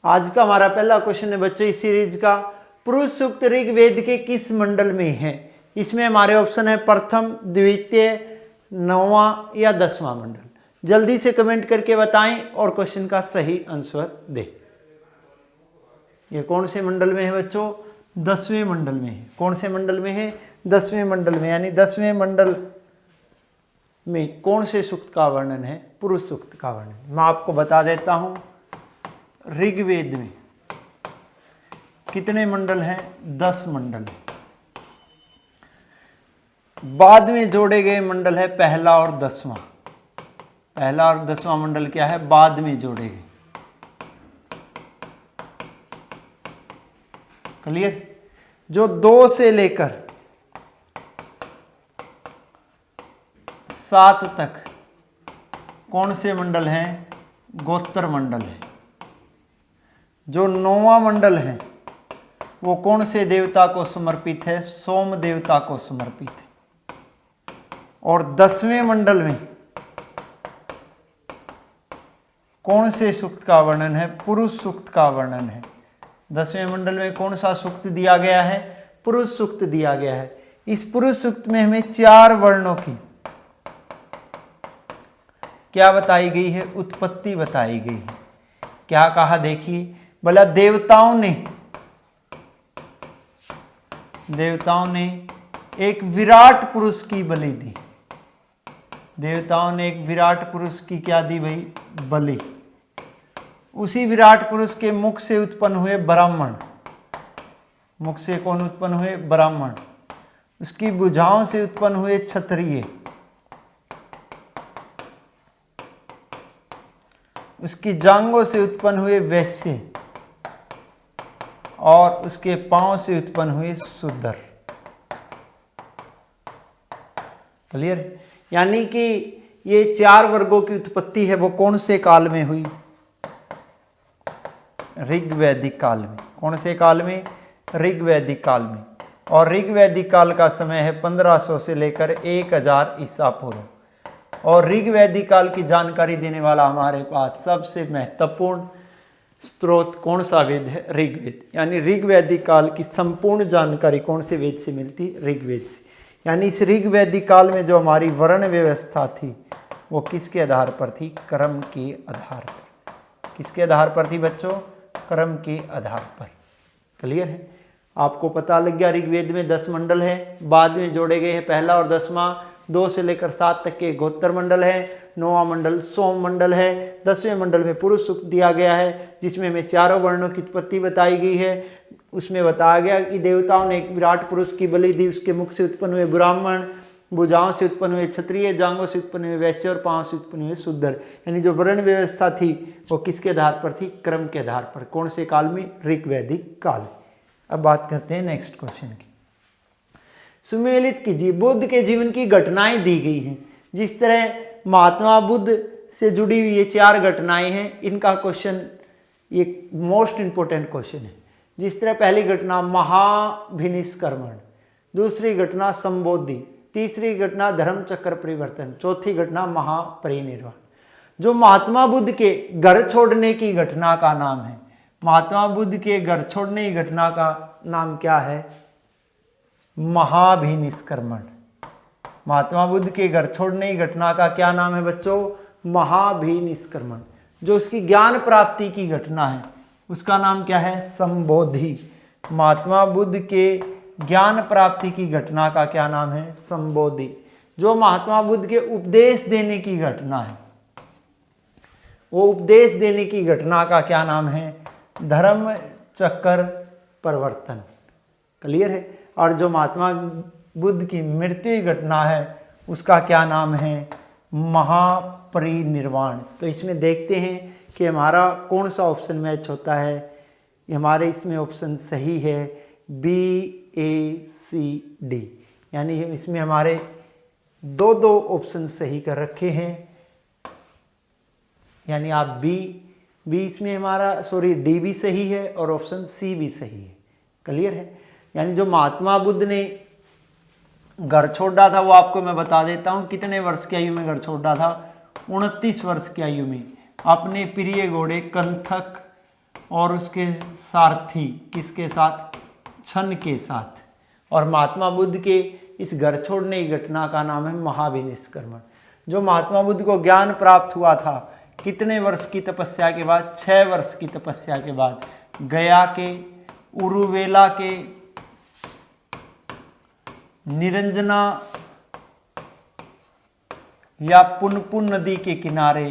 आज का हमारा पहला क्वेश्चन है बच्चों इस सीरीज का, पुरुष सूक्त ऋग्वेद के किस मंडल में है? इसमें हमारे ऑप्शन है प्रथम, द्वितीय, 9वां या 10वां मंडल। जल्दी से कमेंट करके बताएं और क्वेश्चन का सही आंसर दें। ये कौन से मंडल में है बच्चों? 10वें मंडल में है। कौन से मंडल में है? 10वें मंडल में। यानी 10वें मंडल में कौन से सूक्त का वर्णन है? पुरुष सूक्त का वर्णन। मैं आपको बता देता हूं, ऋग्वेद में कितने मंडल हैं? 10 मंडल। बाद में जोड़े गए मंडल है पहला और 10वां। पहला और 10वां मंडल क्या है? बाद में जोड़े गए। क्लियर? जो 2 से लेकर 7 तक कौन से मंडल हैं? गोत्र मंडल है। जो 9वां मंडल है वो कौन से देवता को समर्पित है? सोम देवता को समर्पित है। और 10वें मंडल में कौन से सूक्त का वर्णन है? पुरुष सूक्त का वर्णन है। 10वें मंडल में कौन सा सूक्त दिया गया है? पुरुष सूक्त दिया गया है। इस पुरुष सूक्त में हमें 4 वर्णों की क्या बताई गई है? उत्पत्ति बताई गई है। क्या कहा देखिए, बोला देवताओं ने एक विराट पुरुष की बलि दी। देवताओं ने एक विराट पुरुष की क्या दी भाई? बलि। उसी विराट पुरुष के मुख से उत्पन्न हुए ब्राह्मण। मुख से कौन उत्पन्न हुए? ब्राह्मण। उसकी भुजाओं से उत्पन्न हुए क्षत्रिय। उसकी जांघों से उत्पन्न हुए वैश्य और उसके पांव से उत्पन्न हुए शूद्र। क्लियर? यानी कि ये 4 वर्गों की उत्पत्ति है वो कौन से काल में हुई? ऋग्वैदिक काल में। कौन से काल में? ऋग्वैदिक काल में। और ऋग्वैदिक काल का समय है 1500 से लेकर 1000 ईसा पूर्व। और ऋग्वैदिक काल की जानकारी देने वाला हमारे पास सबसे महत्वपूर्ण स्रोत कौन सा वेद है? ऋग्वेद। यानी ऋग्वैदिक काल की संपूर्ण जानकारी कौन से वेद से मिलती? ऋग्वेद से। यानी इस ऋग्वैदिक काल में जो हमारी वर्ण व्यवस्था थी वो किसके आधार पर थी? कर्म के आधार पर। किसके आधार पर थी बच्चों? कर्म के आधार पर। क्लियर है? आपको पता लग गया ऋग्वेद में 10 मंडल है, बाद में जोड़े गए हैं पहला और 10वां। 2 से लेकर 7 तक के गोत्र मंडल है। 9वां मंडल सोम मंडल है। 10वें मंडल में पुरुष सूक्त दिया गया है जिसमें हमें 4 वर्णों की उत्पत्ति बताई गई है। उसमें बताया गया कि देवताओं ने एक विराट पुरुष की बलि दी। उसके मुख से उत्पन्न हुए ब्राह्मण, भुजाओं से उत्पन्न हुए क्षत्रिय, जांघों से उत्पन्न हुए वैश्य और पांव से उत्पन्न हुए शूद्र। यानी जो वर्ण व्यवस्था थी वो किसके आधार पर थी? क्रम के आधार पर। कौन से काल में? ऋग्वैदिक काल। अब बात करते हैं नेक्स्ट क्वेश्चन की। सुमेलित कीजिए, बुद्ध के जीवन की घटनाएं दी गई हैं। जिस तरह महात्मा बुद्ध से जुड़ी हुई ये 4 घटनाएं हैं, इनका क्वेश्चन ये मोस्ट इंपोर्टेंट क्वेश्चन है। जिस तरह पहली घटना महाभिनिष्क्रमण, दूसरी घटना संबोधि, तीसरी घटना धर्म चक्र परिवर्तन, चौथी घटना महापरिनिर्वाण। जो महात्मा बुद्ध के घर छोड़ने की घटना का नाम है, महात्मा बुद्ध के घर छोड़ने की घटना का नाम क्या है? महाभिनिष्क्रमण। महात्मा बुद्ध के घर छोड़ने की घटना का क्या नाम है बच्चों? महाभिनिष्क्रमण। जो उसकी ज्ञान प्राप्ति की घटना है उसका नाम क्या है? संबोधि। महात्मा बुद्ध के ज्ञान प्राप्ति की घटना का क्या नाम है? संबोधि। जो महात्मा बुद्ध के उपदेश देने की घटना है, वो उपदेश देने की घटना का क्या नाम है? धर्म चक्र परिवर्तन। क्लियर है? और जो महात्मा बुद्ध की मृत्यु की घटना है उसका क्या नाम है? महापरिनिर्वाण। तो इसमें देखते हैं कि हमारा कौन सा ऑप्शन मैच होता है। हमारे इसमें ऑप्शन सही है BACD। यानी इसमें हमारे 2 ऑप्शन सही कर रखे हैं। यानी आप बी इसमें हमारा डी भी सही है और ऑप्शन सी भी सही है। क्लियर है? यानी जो महात्मा बुद्ध ने घर छोड़ा था वो आपको मैं बता देता हूं कितने वर्ष की आयु में घर छोड़ा था। 29 वर्ष की आयु में अपने प्रिय घोड़े कंथक और उसके सारथी किसके साथ? छन के साथ। और महात्मा बुद्ध के इस घर छोड़ने की घटना का नाम है महाविनिष्क्रमण। जो महात्मा बुद्ध को ज्ञान प्राप्त हुआ था कितने वर्ष की तपस्या के बाद? 6 वर्ष की तपस्या के बाद। गया के उरुवेला के निरंजना या पुनपुन नदी के किनारे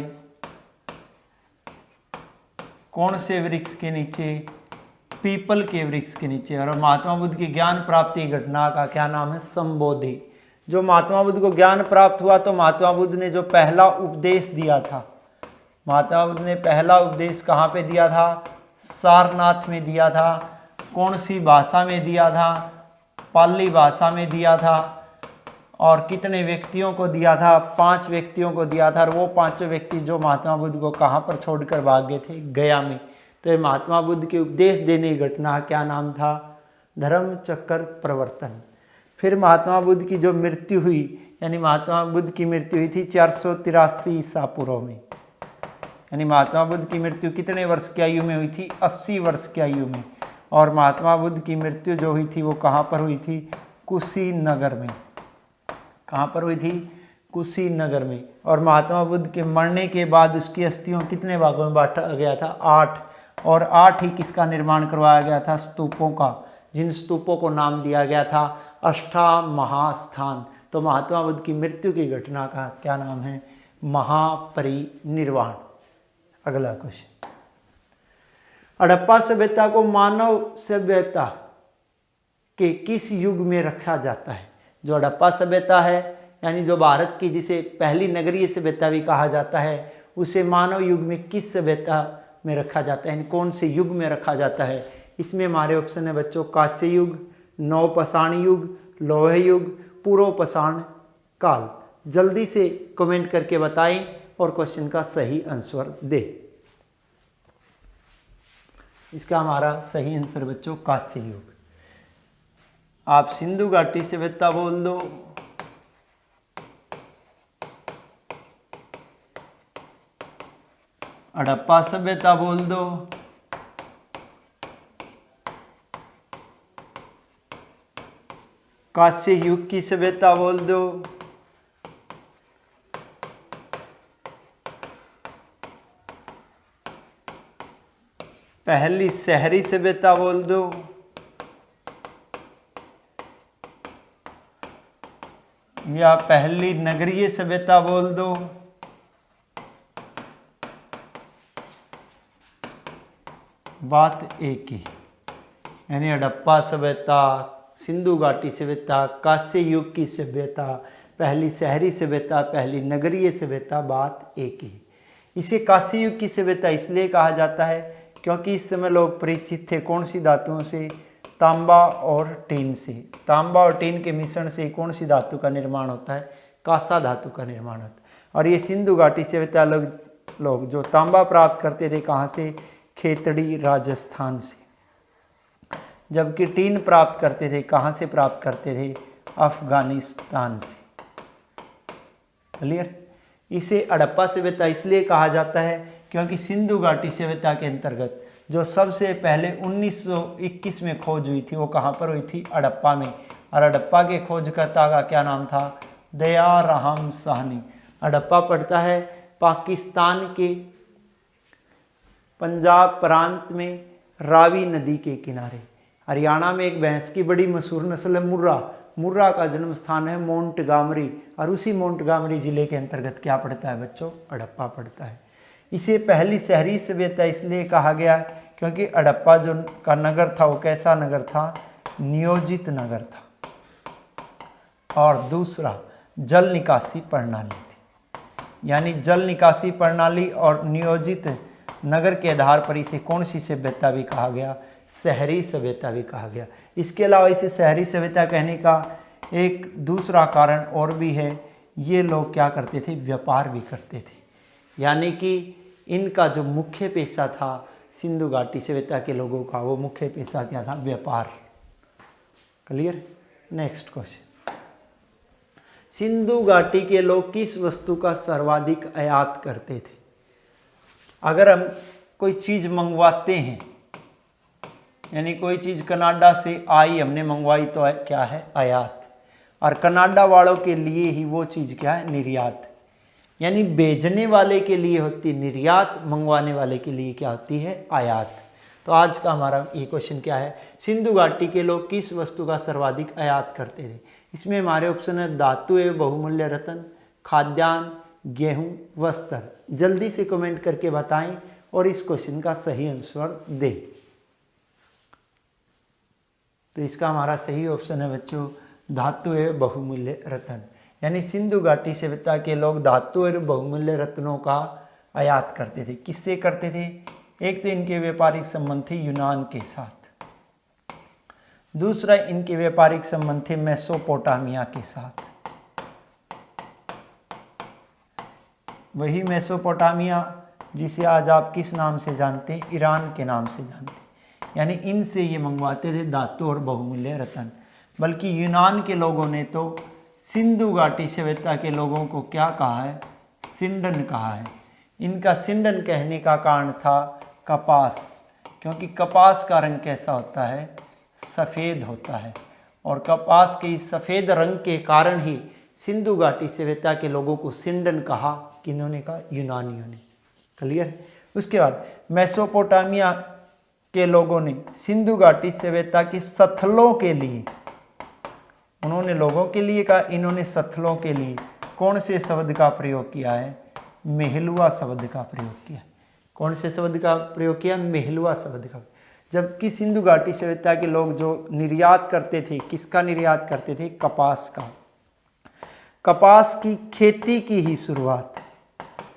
कौन से वृक्ष के नीचे? पीपल के वृक्ष के नीचे। और महात्मा बुद्ध की ज्ञान प्राप्ति घटना का क्या नाम है? संबोधि। जो महात्मा बुद्ध को ज्ञान प्राप्त हुआ तो महात्मा बुद्ध ने जो पहला उपदेश दिया था, महात्मा बुद्ध ने पहला उपदेश कहाँ पे दिया था? सारनाथ में दिया था। कौन सी भाषा में दिया था? पाली भाषा में दिया था। और कितने व्यक्तियों को दिया था? 5 व्यक्तियों को दिया था। और वो 5 व्यक्ति जो महात्मा बुद्ध को कहाँ पर छोड़कर भाग गए थे? गया में। तो ये महात्मा बुद्ध के उपदेश देने की घटना क्या नाम था? धर्म चक्र प्रवर्तन। फिर महात्मा बुद्ध की जो मृत्यु हुई, यानी महात्मा बुद्ध की मृत्यु हुई थी 483 ईसा पूर्व में। यानी महात्मा बुद्ध की मृत्यु कितने वर्ष की आयु में हुई थी? 80 वर्ष की आयु में। और महात्मा बुद्ध की मृत्यु जो हुई थी वो कहाँ पर हुई थी? कुशीनगर में। कहाँ पर हुई थी? कुशीनगर में। और महात्मा बुद्ध के मरने के बाद उसकी अस्थियों कितने भागों में बांटा गया था? 8। और 8 ही किसका निर्माण करवाया गया था? स्तूपों का, जिन स्तूपों को नाम दिया गया था अष्टामहास्थान। तो महात्मा बुद्ध की मृत्यु की घटना का क्या नाम है? महापरिनिर्वाण। अगला क्वेश्चन, हड़प्पा सभ्यता को मानव सभ्यता के किस युग में रखा जाता है? जो हड़प्पा सभ्यता है, यानी जो भारत की जिसे पहली नगरीय सभ्यता भी कहा जाता है, उसे मानव युग में किस सभ्यता में रखा जाता है? कौन से युग में रखा जाता है? इसमें हमारे ऑप्शन है बच्चों, कांस्य युग, नवपाषाण युग, लौह युग, पूर्वपाषाण काल। जल्दी से कमेंट करके बताएं और क्वेश्चन का सही आंसर दें। इसका हमारा सही आंसर बच्चों कांस्य युग। आप सिंधु घाटी सभ्यता बोल दो, हड़प्पा सभ्यता बोल दो, कांस्य युग की सभ्यता बोल दो, पहली शहरी सभ्यता बोल दो, या पहली नगरीय सभ्यता बोल दो। बात एक ही, यानी हड़प्पा सभ्यता, सिंधु घाटी सभ्यता, कांस्य युग की सभ्यता, पहली शहरी सभ्यता, पहली नगरीय सभ्यता, बात एक ही। इसे कांस्य युग की सभ्यता इसलिए कहा जाता है क्योंकि इस समय लोग परिचित थे कौन सी धातुओं से? तांबा और टीन से। तांबा और टीन के मिश्रण से कौन सी धातु का निर्माण होता है? कांसा धातु का निर्माण होता है। और ये सिंधु घाटी सभ्यता लोग जो तांबा प्राप्त करते थे कहाँ से? खेतड़ी राजस्थान से। जबकि टीन प्राप्त करते थे कहाँ से प्राप्त करते थे? अफगानिस्तान से। क्लियर? इसे हड़प्पा सभ्यता इसलिए कहा जाता है क्योंकि सिंधु घाटी सभ्यता के अंतर्गत जो सबसे पहले 1921 में खोज हुई थी वो कहाँ पर हुई थी? हड़प्पा में। और हड़प्पा के खोजकर्ता का क्या नाम था? दयाराम साहनी। हड़प्पा पड़ता है पाकिस्तान के पंजाब प्रांत में रावी नदी के किनारे। हरियाणा में एक भैंस की बड़ी मशहूर नस्ल है मुर्रा। मुर्रा का जन्म स्थान है मोंटगामरी। और उसी मोंटगामरी जिले के अंतर्गत क्या पड़ता है बच्चों? हड़प्पा पड़ता है। इसे पहली शहरी सभ्यता इसलिए कहा गया क्योंकि हड़प्पा जो का नगर था वो कैसा नगर था? नियोजित नगर था। और दूसरा जल निकासी प्रणाली थी, यानी जल निकासी प्रणाली और नियोजित नगर के आधार पर इसे कौन सी सभ्यता भी कहा गया? शहरी सभ्यता भी कहा गया। इसके अलावा इसे शहरी सभ्यता कहने का एक दूसरा कारण और भी है, ये लोग क्या करते थे? व्यापार भी करते थे। यानी कि इनका जो मुख्य पेशा था सिंधु घाटी सभ्यता के लोगों का, वो मुख्य पेशा क्या था? व्यापार। क्लियर? नेक्स्ट क्वेश्चन, सिंधु घाटी के लोग किस वस्तु का सर्वाधिक आयात करते थे? अगर हम कोई चीज़ मंगवाते हैं, यानी कोई चीज़ कनाडा से आई, हमने मंगवाई तो क्या है, आयात। और कनाडा वालों के लिए ही वो चीज़ क्या है, निर्यात। यानी भेजने वाले के लिए होती निर्यात, मंगवाने वाले के लिए क्या होती है, आयात। तो आज का हमारा ये क्वेश्चन क्या है, सिंधु घाटी के लोग किस वस्तु का सर्वाधिक आयात करते थे। इसमें हमारे ऑप्शन है धातु एवं बहुमूल्य रत्न, खाद्यान्न, गेहूं, वस्त्र। जल्दी से कमेंट करके बताएं और इस क्वेश्चन का सही आंसर दें। तो इसका हमारा सही ऑप्शन है बच्चों धातु एवं बहुमूल्य रत्न। यानी सिंधु घाटी सभ्यता के लोग धातु एवं बहुमूल्य रत्नों का आयात करते थे। किससे करते थे, एक तो इनके व्यापारिक संबंध थे यूनान के साथ, दूसरा इनके व्यापारिक संबंध थे मेसोपोटामिया के साथ। वही मेसोपोटामिया जिसे आज आप किस नाम से जानते हैं, ईरान के नाम से जानते हैं। यानी इनसे ये मंगवाते थे धातु और बहुमूल्य रत्न। बल्कि यूनान के लोगों ने तो सिंधु घाटी सभ्यता के लोगों को क्या कहा है, सिंडन कहा है। इनका सिंडन कहने का कारण था कपास, क्योंकि कपास का रंग कैसा होता है, सफ़ेद होता है। और कपास के इस सफ़ेद रंग के कारण ही सिंधु घाटी सभ्यता के लोगों को सिंडन कहा। किन्होंने कहा, यूनानियों ने। क्लियर। उसके बाद मेसोपोटामिया के लोगों ने सिंधु घाटी सभ्यता के सथलों के लिए, उन्होंने लोगों के लिए कहा, इन्होंने सथलों के लिए कौन से शब्द का प्रयोग किया है, मेहलुआ शब्द का प्रयोग किया। कौन से शब्द का प्रयोग किया, मेहलुआ शब्द का। जबकि सिंधु घाटी सभ्यता के लोग जो निर्यात करते थे, किसका निर्यात करते थे, कपास का। कपास की खेती की ही शुरुआत,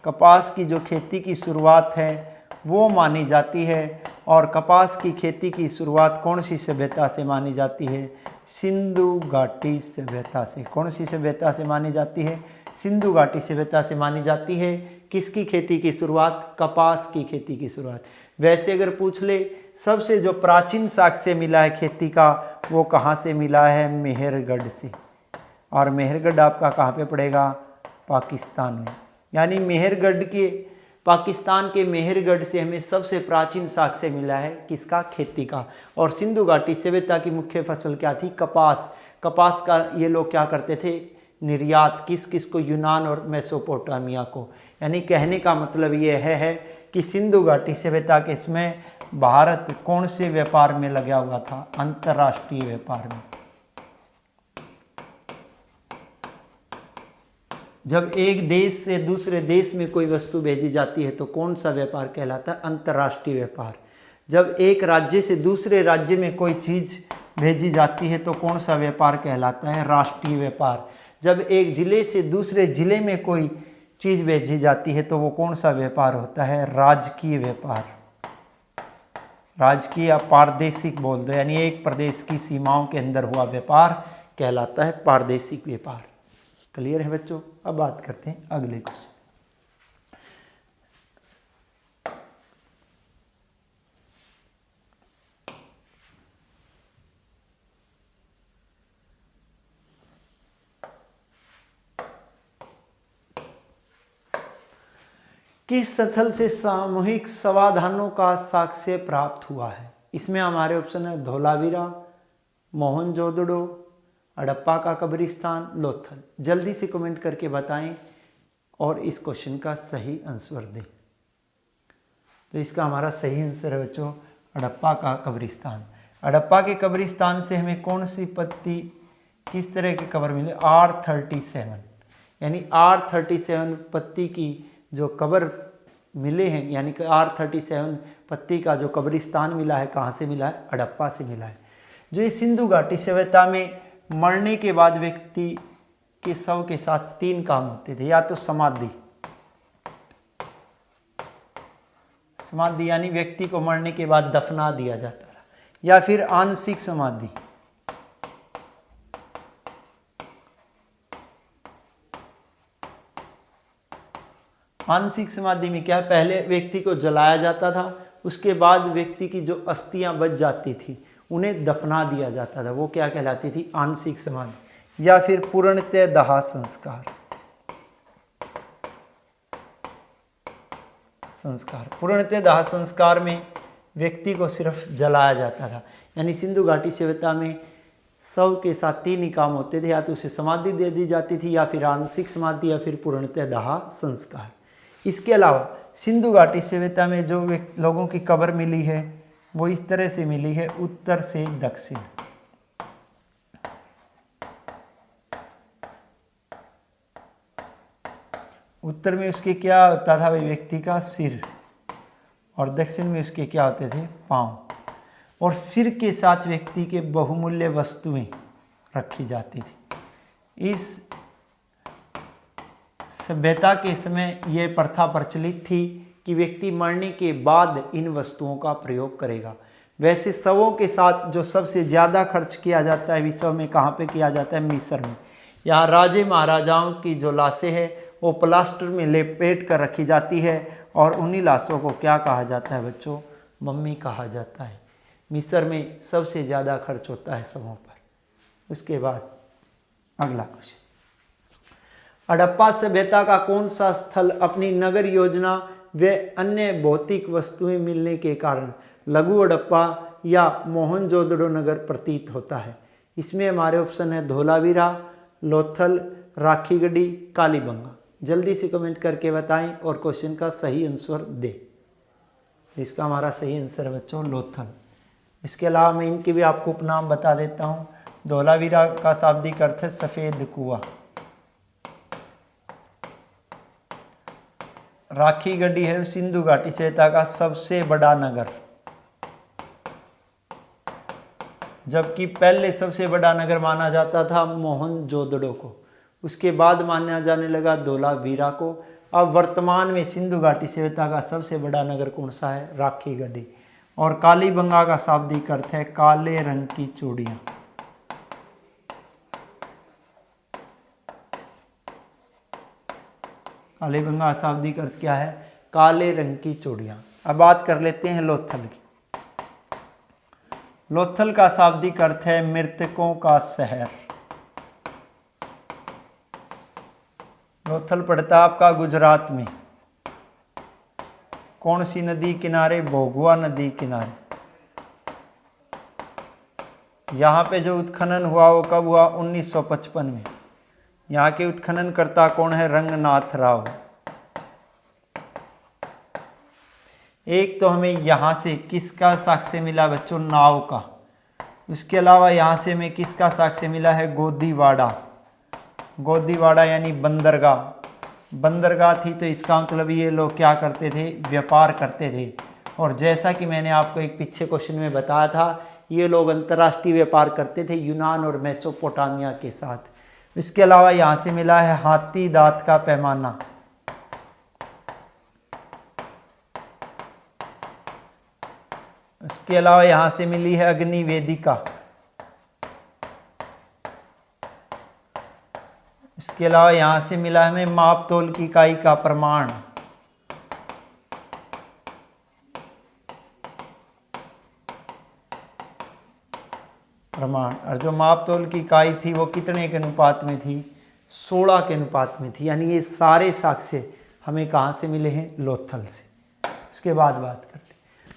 कपास की जो खेती की शुरुआत है वो मानी जाती है। और कपास की खेती की शुरुआत कौन सी सभ्यता से मानी जाती है, सिंधु घाटी सभ्यता से। कौन सी सभ्यता से मानी जाती है, सिंधु घाटी सभ्यता से मानी जाती है। किसकी खेती की शुरुआत, कपास की खेती की शुरुआत। वैसे अगर पूछ ले सबसे जो प्राचीन साक्ष्य मिला है खेती का, वो कहाँ से मिला है, मेहरगढ़ से। और मेहरगढ़ आपका कहाँ पे पड़ेगा, पाकिस्तान में। यानी मेहरगढ़ के, पाकिस्तान के मेहरगढ़ से हमें सबसे प्राचीन साक्ष्य मिला है, किसका, खेती का। और सिंधु घाटी सभ्यता की मुख्य फसल क्या थी, कपास। कपास का ये लोग क्या करते थे, निर्यात। किस किस को, यूनान और मेसोपोटामिया को। यानी कहने का मतलब ये है कि सिंधु घाटी सभ्यता के समय भारत कौन से व्यापार में लगा हुआ था, अंतर्राष्ट्रीय व्यापार में। जब एक देश से दूसरे देश में कोई वस्तु भेजी जाती है तो कौन सा व्यापार कहलाता है, अंतर्राष्ट्रीय व्यापार। जब एक राज्य से दूसरे राज्य में कोई चीज़ भेजी जाती है तो कौन सा व्यापार कहलाता है, राष्ट्रीय व्यापार। जब एक जिले से दूसरे जिले में कोई चीज़ भेजी जाती है तो वो कौन सा व्यापार होता है, राजकीय व्यापार। राजकीय या पारदेशिक बोल दो, यानी एक प्रदेश की सीमाओं के अंदर हुआ व्यापार कहलाता है पारदेशिक व्यापार। क्लियर है बच्चों। अब बात करते हैं अगले क्वेश्चन। किस स्थल से सामूहिक समाधानों का साक्ष्य प्राप्त हुआ है। इसमें हमारे ऑप्शन है धोलावीरा, मोहनजोदड़ो, हड़प्पा का कब्रिस्तान, लोथल। जल्दी से कमेंट करके बताएं और इस क्वेश्चन का सही आंसर दें। तो इसका हमारा सही आंसर है बच्चों हड़प्पा का कब्रिस्तान। हड़प्पा के कब्रिस्तान से हमें कौन सी पत्ती, किस तरह की कब्र मिले, R37। यानी R37 पत्ती की जो कब्र मिले हैं, यानी कि R37 पत्ती का जो कब्रिस्तान मिला है, कहाँ से मिला है, हड़प्पा से मिला है। जो ये सिंधु घाटी सभ्यता में मरने के बाद व्यक्ति के शव के साथ 3 काम होते थे। या तो समाधि, समाधि यानी व्यक्ति को मरने के बाद दफना दिया जाता था, या फिर आंशिक समाधि। आंशिक समाधि में क्या, पहले व्यक्ति को जलाया जाता था, उसके बाद व्यक्ति की जो अस्थियां बच जाती थी उन्हें दफना दिया जाता था, वो क्या कहलाती थी, आंशिक समाधि। या फिर पूर्णतः दाह संस्कार, संस्कार। पूर्णतः दाह संस्कार में व्यक्ति को सिर्फ जलाया जाता था, यानी सिंधु घाटी सभ्यता में शव के साथ 3 ही काम होते थे, या तो उसे समाधि दे दी जाती थी, या फिर आंशिक समाधि, या फिर पूर्णतः दाह संस्कार। इसके अलावा सिंधु घाटी सभ्यता में जो लोगों की कब्र मिली है वो इस तरह से मिली है, उत्तर से दक्षिण। उत्तर में उसके क्या होता था भाई, व्यक्ति का सिर, और दक्षिण में उसके क्या होते थे, पांव। और सिर के साथ व्यक्ति के बहुमूल्य वस्तुएं रखी जाती थी। इस सभ्यता के समय यह प्रथा प्रचलित थी कि व्यक्ति मरने के बाद इन वस्तुओं का प्रयोग करेगा। वैसे शवों के साथ जो सबसे ज़्यादा खर्च किया जाता है विश्व में, कहाँ पे किया जाता है, मिस्र में। यहाँ राजे महाराजाओं की जो लाशें हैं वो प्लास्टर में लपेट कर रखी जाती है, और उन्हीं लाशों को क्या कहा जाता है बच्चों, मम्मी कहा जाता है। मिस्र में सबसे ज़्यादा खर्च होता है शवों पर। उसके बाद अगला क्वेश्चन, हड़प्पा सभ्यता का कौन सा स्थल अपनी नगर योजना व अन्य भौतिक वस्तुएं मिलने के कारण लघु हड़प्पा या मोहनजोदड़ो नगर प्रतीत होता है? इसमें हमारे ऑप्शन है धोलावीरा, लोथल, राखीगढ़ी, कालीबंगा। जल्दी से कमेंट करके बताएं और क्वेश्चन का सही आंसर दें। इसका हमारा सही आंसर है बच्चों लोथल। इसके अलावा मैं इनके भी आपको उपनाम बता देता हूँ। धोलावीरा का शाब्दिक अर्थ है सफ़ेद कुआं। राखीगढ़ी है सिंधु घाटी सभ्यता का सबसे बड़ा नगर, जबकि पहले सबसे बड़ा नगर माना जाता था मोहनजोदड़ो को, उसके बाद माना जाने लगा धोलावीरा को। अब वर्तमान में सिंधु घाटी सभ्यता का सबसे बड़ा नगर कौन सा है, राखीगढ़ी। और कालीबंगा का शाब्दिक अर्थ है काले रंग की चूड़ियां। कालीबंगा का शाब्दिक अर्थ क्या है, काले रंग की चूड़ियां। अब बात कर लेते हैं लोथल की। लोथल का शाब्दिक अर्थ है मृतकों का शहर। लोथल पड़ता है आपका गुजरात में। कौन सी नदी किनारे, भोगवा नदी किनारे। यहाँ पे जो उत्खनन हुआ वो कब हुआ, 1955 में। यहाँ के उत्खननकर्ता कौन है, रंगनाथ राव। एक तो हमें यहाँ से किसका साक्ष्य मिला बच्चों, नाव का। उसके अलावा यहाँ से हमें किसका साक्ष्य मिला है, गोदीवाड़ा। गोदीवाड़ा यानी बंदरगाह। बंदरगाह थी तो इसका मतलब ये लोग क्या करते थे, व्यापार करते थे। और जैसा कि मैंने आपको एक पीछे क्वेश्चन में बताया था, ये लोग अंतर्राष्ट्रीय व्यापार करते थे यूनान और मेसोपोटामिया के साथ। इसके अलावा यहाँ से मिला है हाथी दांत का पैमाना। इसके अलावा यहाँ से मिली है अग्नि वेदिका। इसके अलावा यहाँ से मिला हमें माप तोल की इकाई का प्रमाण। और जो माप तोल की इकाई थी वो कितने के अनुपात में थी, 16 के अनुपात में थी। यानी ये सारे साक्ष्य हमें कहाँ से मिले हैं, लोथल से। उसके बाद बात करते हैं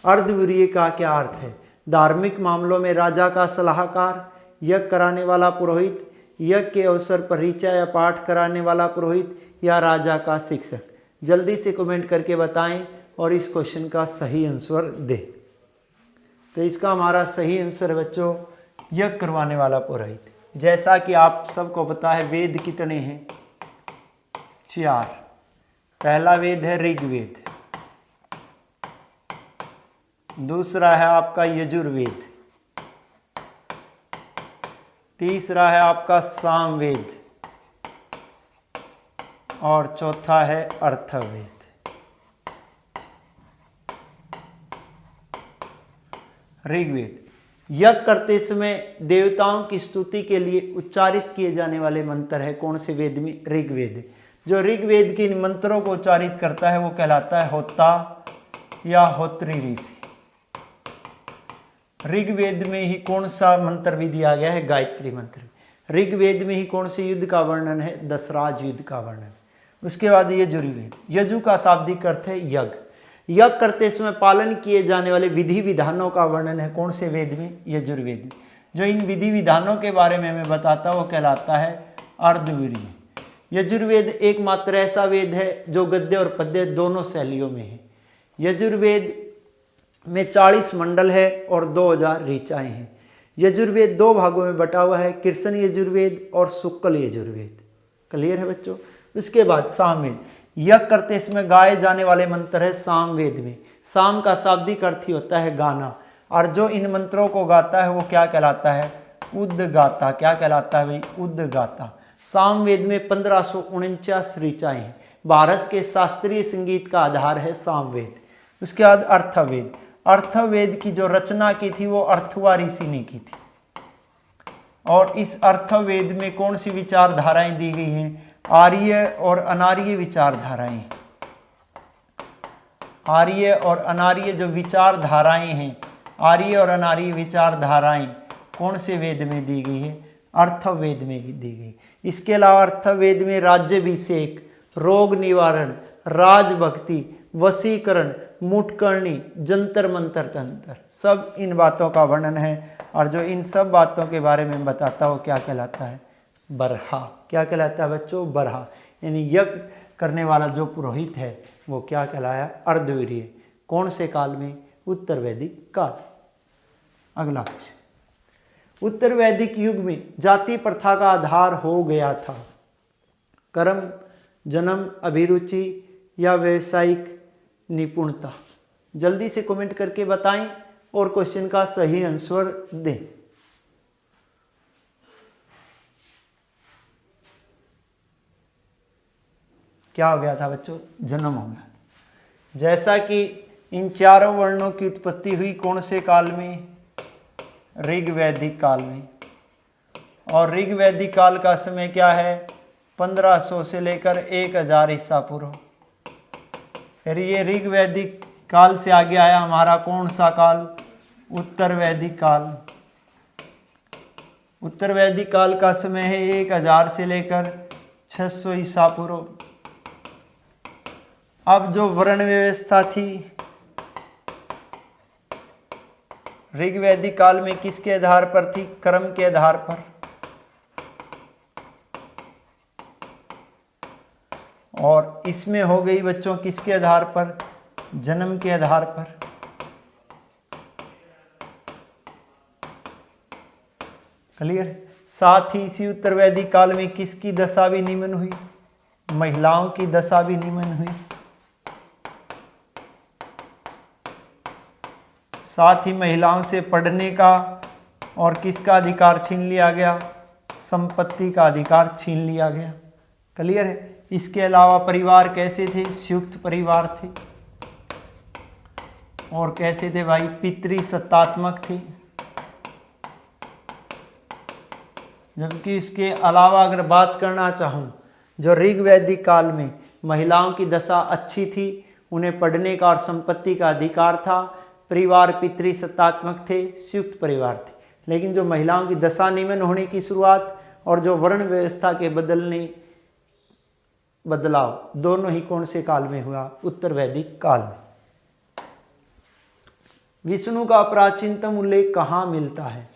अर्धवीर्य का क्या अर्थ है। धार्मिक मामलों में राजा का सलाहकार, यज्ञ कराने वाला पुरोहित, यज्ञ के अवसर पर ऋचा या पाठ कराने वाला पुरोहित, या राजा का शिक्षक। जल्दी से कमेंट करके बताएं और इस क्वेश्चन का सही आंसर दें। तो इसका हमारा सही आंसर बच्चों यज्ञ करवाने वाला पुरोहित। जैसा कि आप सबको पता है वेद कितने हैं, 4। पहला वेद है ऋग्वेद, दूसरा है आपका यजुर्वेद, तीसरा है आपका सामवेद, और चौथा है अर्थवेद। ऋग्वेद, यज्ञ करते समय देवताओं की स्तुति के लिए उच्चारित किए जाने वाले मंत्र है कौन से वेद में, ऋग्वेद। जो ऋग्वेद के इन मंत्रों को उच्चारित करता है वो कहलाता है होता या होत्री ऋषि। ऋग्वेद में ही कौन सा मंत्र भी दिया गया है, गायत्री मंत्र। ऋग्वेद में ही कौन से युद्ध का वर्णन है, दशराज युद्ध का वर्णन। उसके बाद यजुर्वेद, यजु का शाब्दिक अर्थ है यज्ञ। यज्ञ करते समय पालन किए जाने वाले विधि विधानों का वर्णन है कौन से वेद में? यजुर्वेद में। जो इन विधि विधानों के बारे में मैं बताता हूँ वो कहलाता है अर्धवीर्य। यजुर्वेद एकमात्र ऐसा वेद है जो गद्य और पद्य दोनों शैलियों में है। यजुर्वेद में 40 मंडल है और 2000 ऋचाएं हैं। यजुर्वेद 2 भागों में बटा हुआ है, कृष्ण यजुर्वेद और शुक्ल यजुर्वेद। क्लियर है बच्चों? उसके बाद सामवेद, यज्ञ करते समय गाए जाने वाले मंत्र है सामवेद में। साम का शाब्दिक अर्थ ही होता है गाना, और जो इन मंत्रों को गाता है वो क्या कहलाता है? उद्गाता। क्या कहलाता है भाई? उद्गाता। सामवेद में 1549 ऋचाएं हैं। भारत के शास्त्रीय संगीत का आधार है सामवेद। उसके बाद अर्थवेद। अर्थवेद की जो रचना की थी वो अर्थवा ऋषि ने की थी। और इस अर्थवेद में कौन सी विचारधाराएं दी गई हैं? आर्य और अनार्य विचारधाराएं। आर्य और अनार्य जो विचारधाराएं हैं, आर्य और अनार्य विचारधाराएं कौन से वेद में दी गई है? अर्थवेद में दी गई। इसके अलावा अर्थवेद में राज्याभिषेक, रोग निवारण, राजभक्ति, वशीकरण, मुठकर्णी, जंतर मंतर तंत्र, सब इन बातों का वर्णन है। और जो इन सब बातों के बारे में बताता हो क्या कहलाता है? बरहा। क्या कहलाता है बच्चों? बरहा। यानी यज्ञ करने वाला जो पुरोहित है वो क्या कहलाया? अर्धवीर्य। कौन से काल में? उत्तर वैदिक काल। अगला क्वेश्चन, उत्तर वैदिक युग में जाति प्रथा का आधार हो गया था कर्म, जन्म, अभिरुचि या व्यवसायिक निपुणता? जल्दी से कमेंट करके बताएं और क्वेश्चन का सही आंसर दें। क्या हो गया था बच्चों? जन्म हो गया। जैसा कि इन चारों वर्णों की उत्पत्ति हुई कौन से काल में? ऋग्वैदिक काल में। और ऋग्वैदिक काल का समय क्या है? 1500 से लेकर 1000 ईसा पूर्व। फिर ये ऋग्वैदिक काल से आगे आया हमारा कौन सा काल? उत्तर वैदिक काल। उत्तर वैदिक काल का समय है 1000 से लेकर 600 ईसा पूर्व। अब जो वर्ण व्यवस्था थी ऋग्वैदिक काल में किसके आधार पर थी? कर्म के आधार पर। और इसमें हो गई बच्चों किसके आधार पर? जन्म के आधार पर। क्लियर? साथ ही इसी उत्तर वैदिक काल में किसकी दशा भी निम्न हुई? महिलाओं की दशा भी निम्न हुई। साथ ही महिलाओं से पढ़ने का और किसका अधिकार छीन लिया गया? संपत्ति का अधिकार छीन लिया गया। क्लियर है? इसके अलावा परिवार कैसे थे? संयुक्त परिवार थे। और कैसे थे भाई? पितृसत्तात्मक थे। जबकि इसके अलावा अगर बात करना चाहूँ, जो ऋग्वैदिक काल में महिलाओं की दशा अच्छी थी, उन्हें पढ़ने का और संपत्ति का अधिकार था, परिवार पितृसत्तात्मक थे, संयुक्त परिवार थे। लेकिन जो महिलाओं की दशा निम्न होने की शुरुआत और जो वर्ण व्यवस्था के बदलाव दोनों ही कौन से काल में हुआ? उत्तर वैदिक काल में। विष्णु का प्राचीनतम उल्लेख कहाँ मिलता है?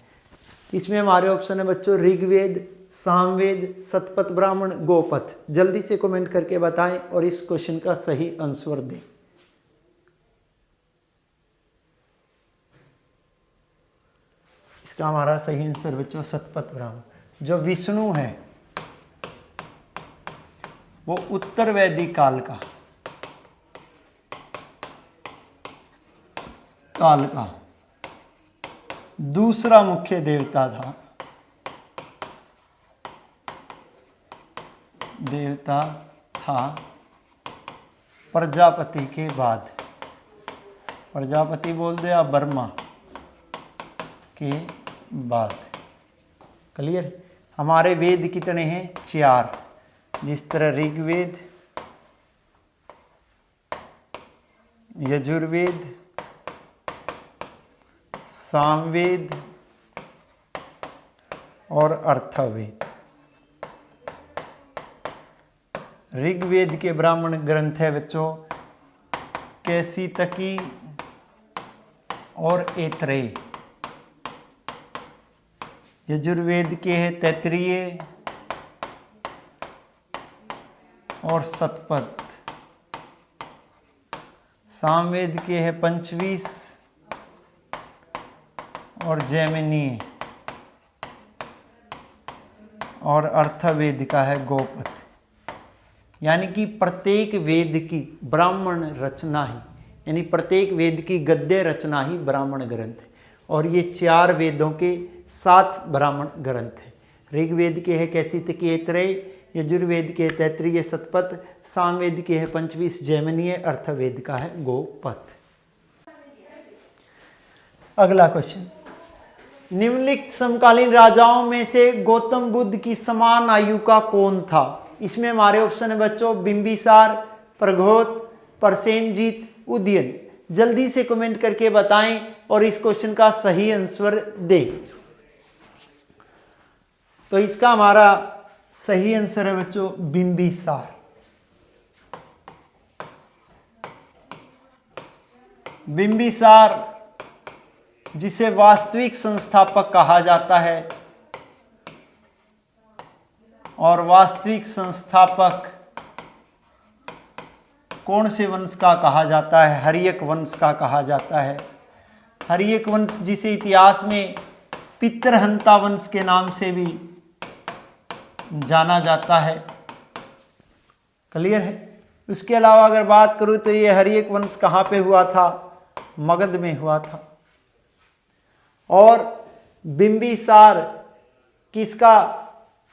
इसमें हमारे ऑप्शन है बच्चों ऋग्वेद, सामवेद, शतपथ ब्राह्मण, गोपथ। जल्दी से कमेंट करके बताएं और इस क्वेश्चन का सही आंसर दें। इसका हमारा सही आंसर बच्चों शतपथ ब्राह्मण। जो विष्णु है वो उत्तर वैदिक काल का दूसरा मुख्य देवता था प्रजापति के बाद। प्रजापति बोल दो या वर्मा के बाद। क्लियर? हमारे वेद कितने हैं? 4। जिस तरह ऋग्वेद, यजुर्वेद, सामवेद और अर्थवेद। ऋग्वेद के ब्राह्मण ग्रंथ है बच्चों कैसितकी और ऐत्रेय। यजुर्वेद के है तैत्तिरीय और शतपथ। सामवेद के है पंचवीस और जैमिनीय, और अर्थवेद का है गोपथ। यानी कि प्रत्येक वेद की ब्राह्मण रचना ही, यानी प्रत्येक वेद की गद्य रचना ही ब्राह्मण ग्रंथ है। और ये 4 वेदों के 7 ब्राह्मण ग्रंथ है। ऋग्वेद के है कैसितकी ऐत्रेय, यजुर्वेद के तैत्तिरीय शतपथ, सामवेद के है पंचवीस जैमिनीय, अर्थवेद का है गोपथ। अगला क्वेश्चन, निम्नलिखित समकालीन राजाओं में से गौतम बुद्ध की समान आयु का कौन था? इसमें हमारे ऑप्शन है बच्चों बिंबिसार, प्रघोत, प्रसेनजीत, उदयन। जल्दी से कमेंट करके बताएं और इस क्वेश्चन का सही आंसर दें। तो इसका हमारा सही आंसर है बच्चों बिंबिसार। बिंबिसार जिसे वास्तविक संस्थापक कहा जाता है, और वास्तविक संस्थापक कौन से वंश का कहा जाता है? हर्यक वंश का कहा जाता है। हर्यक वंश जिसे इतिहास में पितृहंता वंश के नाम से भी जाना जाता है। क्लियर है? उसके अलावा अगर बात करूं तो ये हर्यक वंश कहाँ पे हुआ था? मगध में हुआ था। और बिंबिसार किसका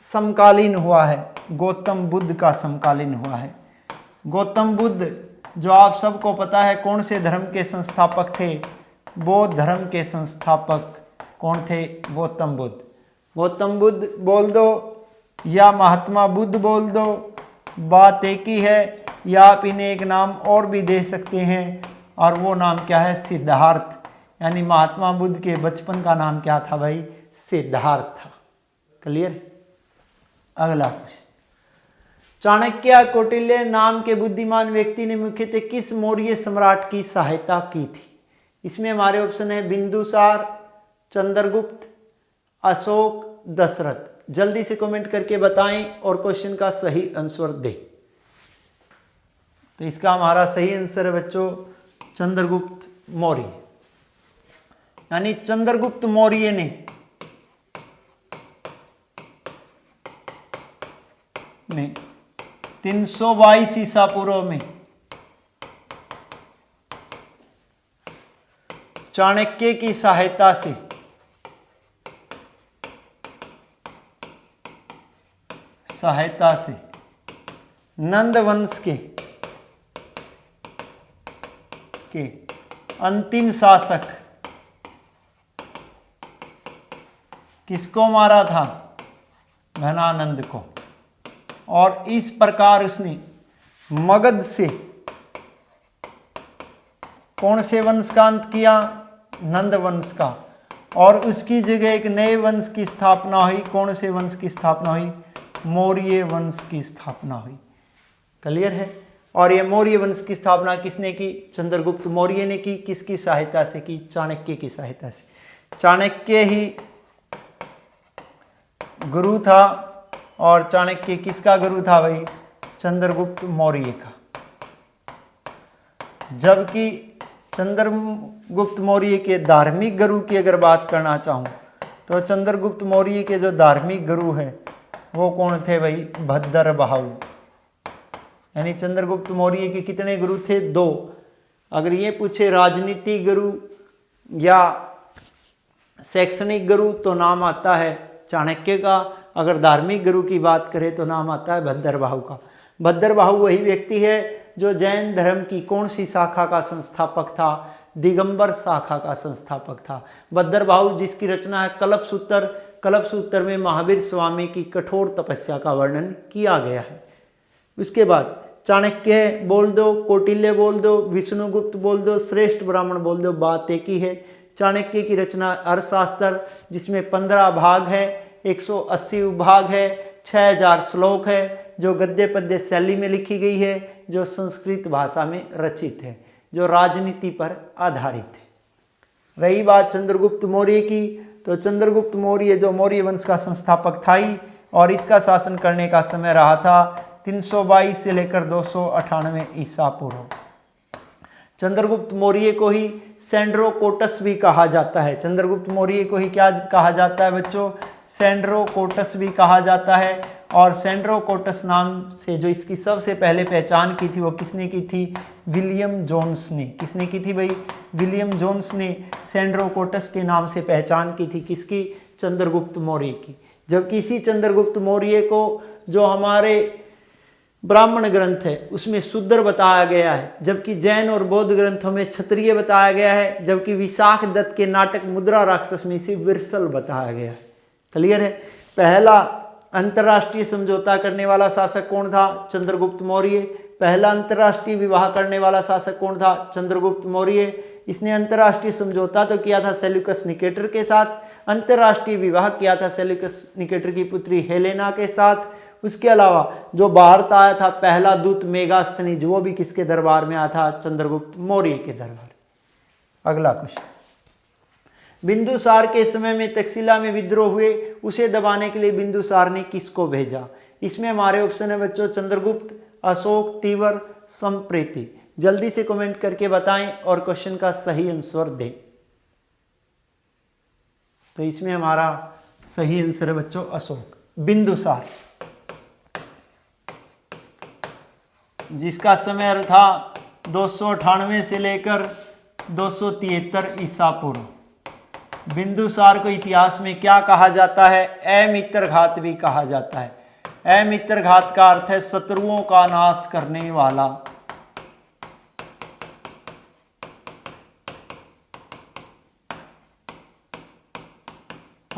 समकालीन हुआ है? गौतम बुद्ध का समकालीन हुआ है। गौतम बुद्ध जो आप सबको पता है कौन से धर्म के संस्थापक थे? बौद्ध धर्म के संस्थापक कौन थे? गौतम बुद्ध। गौतम बुद्ध बोल दो या महात्मा बुद्ध बोल दो, बात एक ही है। या आप इन्हें एक नाम और भी दे सकते हैं, और वो नाम क्या है? सिद्धार्थ। यानी महात्मा बुद्ध के बचपन का नाम क्या था भाई? सिद्धार्थ था। क्लियर? अगला क्वेश्चन, चाणक्य कौटिल्य नाम के बुद्धिमान व्यक्ति ने मुख्यतः किस मौर्य सम्राट की सहायता की थी? इसमें हमारे ऑप्शन है बिंदुसार, चंद्रगुप्त, अशोक, दशरथ। जल्दी से कमेंट करके बताएं और क्वेश्चन का सही आंसर दें। तो इसका हमारा सही आंसर है बच्चों चंद्रगुप्त मौर्य। यानी चंद्रगुप्त मौर्य ने ने 322 ईसा पूर्व में चाणक्य की सहायता से नंद वंश के अंतिम शासक किसको मारा था? घनानंद को। और इस प्रकार उसने मगध से कौन से वंश का अंत किया? नंद वंश का। और उसकी जगह एक नए वंश की स्थापना हुई। कौन से वंश की स्थापना हुई? मौर्य वंश की स्थापना हुई। क्लियर है? और ये मौर्य वंश की स्थापना किसने की? चंद्रगुप्त मौर्य ने की। किसकी सहायता से की? चाणक्य की सहायता से। चाणक्य ही गुरु था। और चाणक्य किसका गुरु था भाई? चंद्रगुप्त मौर्य का। जबकि चंद्रगुप्त मौर्य के धार्मिक गुरु की अगर बात करना चाहूँ तो चंद्रगुप्त मौर्य के जो धार्मिक गुरु हैं वो कौन थे भाई? भद्रबाहु। यानी चंद्रगुप्त मौर्य के कितने गुरु थे? 2। अगर ये पूछे राजनीतिक गुरु या शैक्षणिक गुरु तो नाम आता है चाणक्य का। अगर धार्मिक गुरु की बात करें तो नाम आता है भद्रबाहु का। भद्रबाहु वही व्यक्ति है जो जैन धर्म की कौन सी शाखा का संस्थापक था? दिगंबर शाखा का संस्थापक था भद्रबाहु, जिसकी रचना है कल्पसूत्र। कल्पसूत्र में महावीर स्वामी की कठोर तपस्या का वर्णन किया गया है। उसके बाद चाणक्य बोल दो, कौटिल्य बोल दो, विष्णुगुप्त बोल दो, श्रेष्ठ ब्राह्मण बोल दो, बात एक ही है। चाणक्य की रचना अर्थशास्त्र जिसमें 15 भाग है, 180 उपभाग है, 6000 श्लोक है, जो गद्य पद्य शैली में लिखी गई है, जो संस्कृत भाषा में रचित है। जो राजनीति पर आधारित थे। रही बात चंद्रगुप्त मौर्य की, तो चंद्रगुप्त मौर्य जो मौर्य वंश का संस्थापक था ही, और इसका शासन करने का समय रहा था 322 से लेकर 298 ईसा पूर्व। चंद्रगुप्त मौर्य को ही सेंड्रोकोटस भी कहा जाता है। चंद्रगुप्त मौर्य को ही क्या कहा जाता है बच्चों? सेंड्रोकोटस भी कहा जाता है। और सेंड्रोकोटस नाम से जो इसकी सबसे पहले पहचान की थी वो किसने की थी? विलियम जोन्स ने। किसने की थी भाई? विलियम जोन्स ने सेंड्रोकोटस के नाम से पहचान की थी। किसकी? चंद्रगुप्त मौर्य की। जबकि इसी चंद्रगुप्त मौर्य को जो हमारे ब्राह्मण ग्रंथ है उसमें शूद्र बताया गया है, जबकि जैन और बौद्ध ग्रंथों में क्षत्रिय बताया गया है, जबकि विशाख दत्त के नाटक मुद्रा राक्षस में इसे विरसल बताया गया है। क्लियर है? पहला अंतर्राष्ट्रीय समझौता करने वाला शासक कौन था? चंद्रगुप्त मौर्य। पहला अंतर्राष्ट्रीय विवाह करने वाला शासक कौन था? चंद्रगुप्त मौर्य। इसने अंतर्राष्ट्रीय समझौता तो किया था सेल्यूकस निकेटर के साथ, अंतर्राष्ट्रीय विवाह किया था सेल्यूकस निकेटर की पुत्री हेलेना के साथ। उसके अलावा जो भारत आया था पहला दूत मेगास्थनीज, वो भी किसके दरबार में आया था? चंद्रगुप्त मौर्य के दरबार। अगला क्वेश्चन, बिंदुसार के समय में तक्षशिला में विद्रोह हुए, उसे दबाने के लिए बिंदुसार ने किसको भेजा? इसमें हमारे ऑप्शन है बच्चों चंद्रगुप्त, अशोक, तीवर, संप्रीति। जल्दी से कमेंट करके बताएं और क्वेश्चन का सही आंसर दें। तो इसमें हमारा सही आंसर है बच्चों अशोक। बिंदुसार जिसका समय था 298 से लेकर 273 ईसा पूर्व। बिंदुसार को इतिहास में क्या कहा जाता है? अमित्रघात भी कहा जाता है। अमित्रघात का अर्थ है शत्रुओं का नाश करने वाला।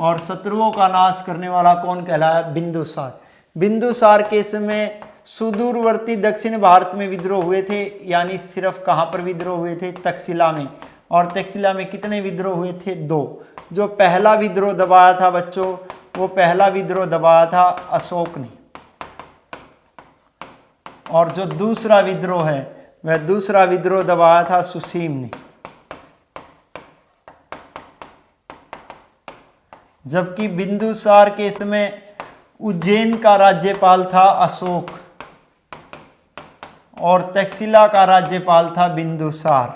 और शत्रुओं का नाश करने वाला कौन कहलाया? बिंदुसार। बिंदुसार के समय सुदूरवर्ती दक्षिण भारत में विद्रोह हुए थे, यानी सिर्फ कहां पर विद्रोह हुए थे? तक्षशिला में। और तक्षशिला में कितने विद्रोह हुए थे? 2। जो पहला विद्रोह दबाया था बच्चों, वो पहला विद्रोह दबाया था अशोक ने। और जो दूसरा विद्रोह है वह दूसरा विद्रोह दबाया था सुसीम ने। जबकि बिंदुसार के समय उज्जैन का राज्यपाल था अशोक और तक्षशिला का राज्यपाल था बिंदुसार।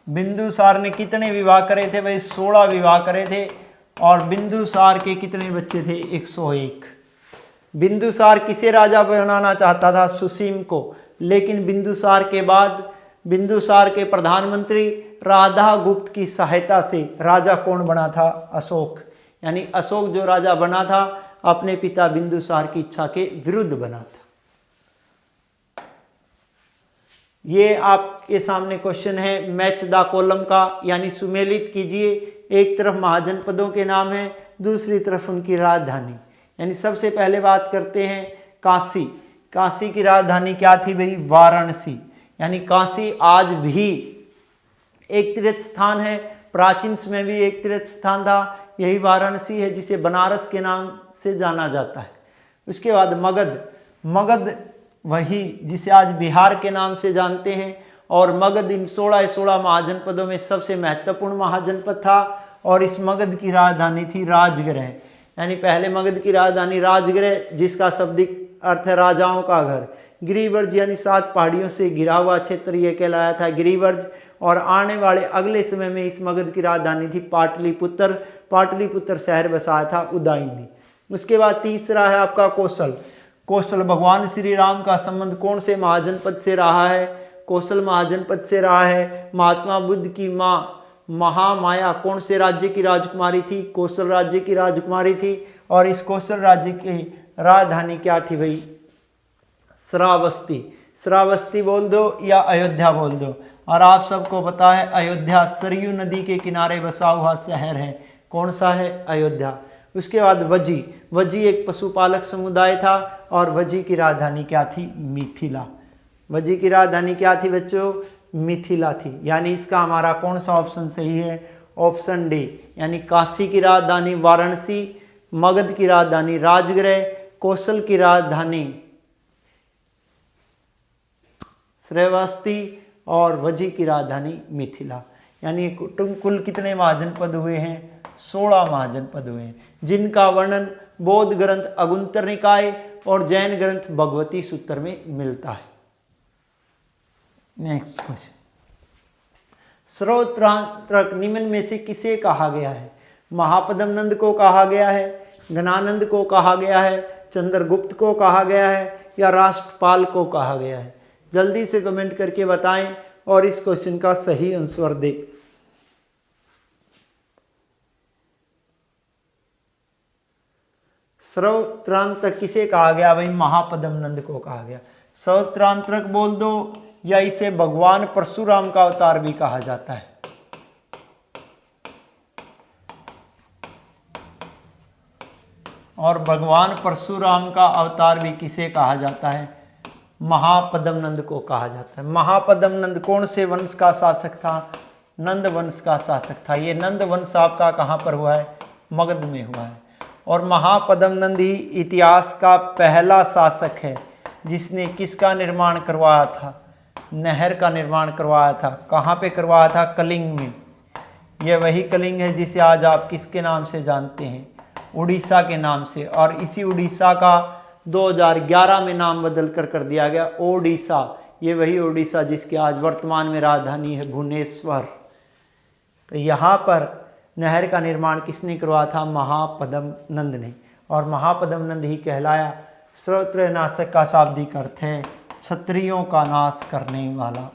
बिंदुसार ने कितने विवाह करे थे भाई? 16 विवाह करे थे। और बिंदुसार के कितने बच्चे थे? 101। बिंदुसार किसे राजा बनाना चाहता था? सुसीम को। लेकिन बिंदुसार के बाद बिंदुसार के प्रधानमंत्री राधा गुप्त की सहायता से राजा कौन बना था? अशोक। यानी अशोक जो राजा बना था अपने पिता बिंदुसार की इच्छा के विरुद्ध बना था। ये आपके सामने क्वेश्चन है मैच द कॉलम का, यानी सुमेलित कीजिए। एक तरफ महाजनपदों के नाम है, दूसरी तरफ उनकी राजधानी। यानी सबसे पहले बात करते हैं काशी। काशी की राजधानी क्या थी भाई? वाराणसी। यानी काशी आज भी एक तीर्थ स्थान है, प्राचीन समय भी एक तीर्थ स्थान था। यही वाराणसी है जिसे बनारस के नाम से जाना जाता है। उसके बाद मगध। मगध वही जिसे आज बिहार के नाम से जानते हैं। और मगध इन 16 महाजनपदों में सबसे महत्वपूर्ण महाजनपद था। और इस मगध की राजधानी थी राजगृह। यानी पहले मगध की राजधानी राजगृह, जिसका शाब्दिक अर्थ है राजाओं का घर। गिरिवर्ज यानी 7 पहाड़ियों से घिरा हुआ क्षेत्र यह कहलाया था गिरिवर्ज। और आने वाले अगले समय में इस मगध की राजधानी थी पाटलिपुत्र। पाटलिपुत्र शहर बसाया था उदयन। उसके बाद तीसरा है आपका कौशल। कौशल भगवान श्री राम का संबंध कौन से महाजनपद से रहा है? कौशल महाजनपद से रहा है। महात्मा बुद्ध की माँ महामाया कौन से राज्य की राजकुमारी थी? कौशल राज्य की राजकुमारी थी। और इस कौशल राज्य की राजधानी क्या थी भाई? श्रावस्ती। श्रावस्ती बोल दो या अयोध्या बोल दो। और आप सबको पता है अयोध्या सरयू नदी के किनारे बसा हुआ शहर है। कौन सा है? अयोध्या। उसके बाद वजी। वजी एक पशुपालक समुदाय था। और वजी की राजधानी क्या थी? मिथिला। वजी की राजधानी क्या थी बच्चों? मिथिला थी। यानी इसका हमारा कौन सा ऑप्शन सही है? Option D. यानी काशी की राजधानी वाराणसी, मगध की राजधानी राजगृह, कौशल की राजधानी श्रावस्ती और वजी की राजधानी मिथिला। यानी कुल कितने महाजनपद हुए हैं? 16 महाजनपद हुए हैं, जिनका वर्णन बौद्ध ग्रंथ अगुंतर निकाय और जैन ग्रंथ भगवती सूत्र में मिलता है। नेक्स्ट क्वेश्चन, स्रोत्रांतरक निम्न में से किसे कहा गया है? महापद्म नंद को कहा गया है, गणानंद को कहा गया है, चंद्रगुप्त को कहा गया है या राष्ट्रपाल को कहा गया है? जल्दी से कमेंट करके बताएं और इस क्वेश्चन का सही आंसर दें। स्रोत्रांतरक किसे कहा गया भाई? महापद्म नंद को कहा गया। स्रोत्रांतरक बोल दो, या इसे भगवान परशुराम का अवतार भी कहा जाता है। और भगवान परशुराम का अवतार भी किसे कहा जाता है? महापद्म नंद को कहा जाता है। महापद्म नंद कौन से वंश का शासक था? नंद वंश का शासक था। ये नंद वंश आपका कहाँ पर हुआ है? मगध में हुआ है। और महापद्म नंद ही इतिहास का पहला शासक है जिसने किसका निर्माण करवाया था? नहर का निर्माण करवाया था। कहाँ पे करवाया था? कलिंग में। यह वही कलिंग है जिसे आज आप किसके नाम से जानते हैं? उड़ीसा के नाम से। और इसी उड़ीसा का 2011 में नाम बदल कर दिया गया ओडिशा। ये वही ओडिशा जिसकी आज वर्तमान में राजधानी है भुवनेश्वर। तो यहाँ पर नहर का निर्माण किसने करवाया था? महापद्म नंद ने। और महापद्म नंद ही कहलाया। स्रोत्रनाशक का शाब्दिक अर्थ है क्षत्रियों का नाश करने वाला।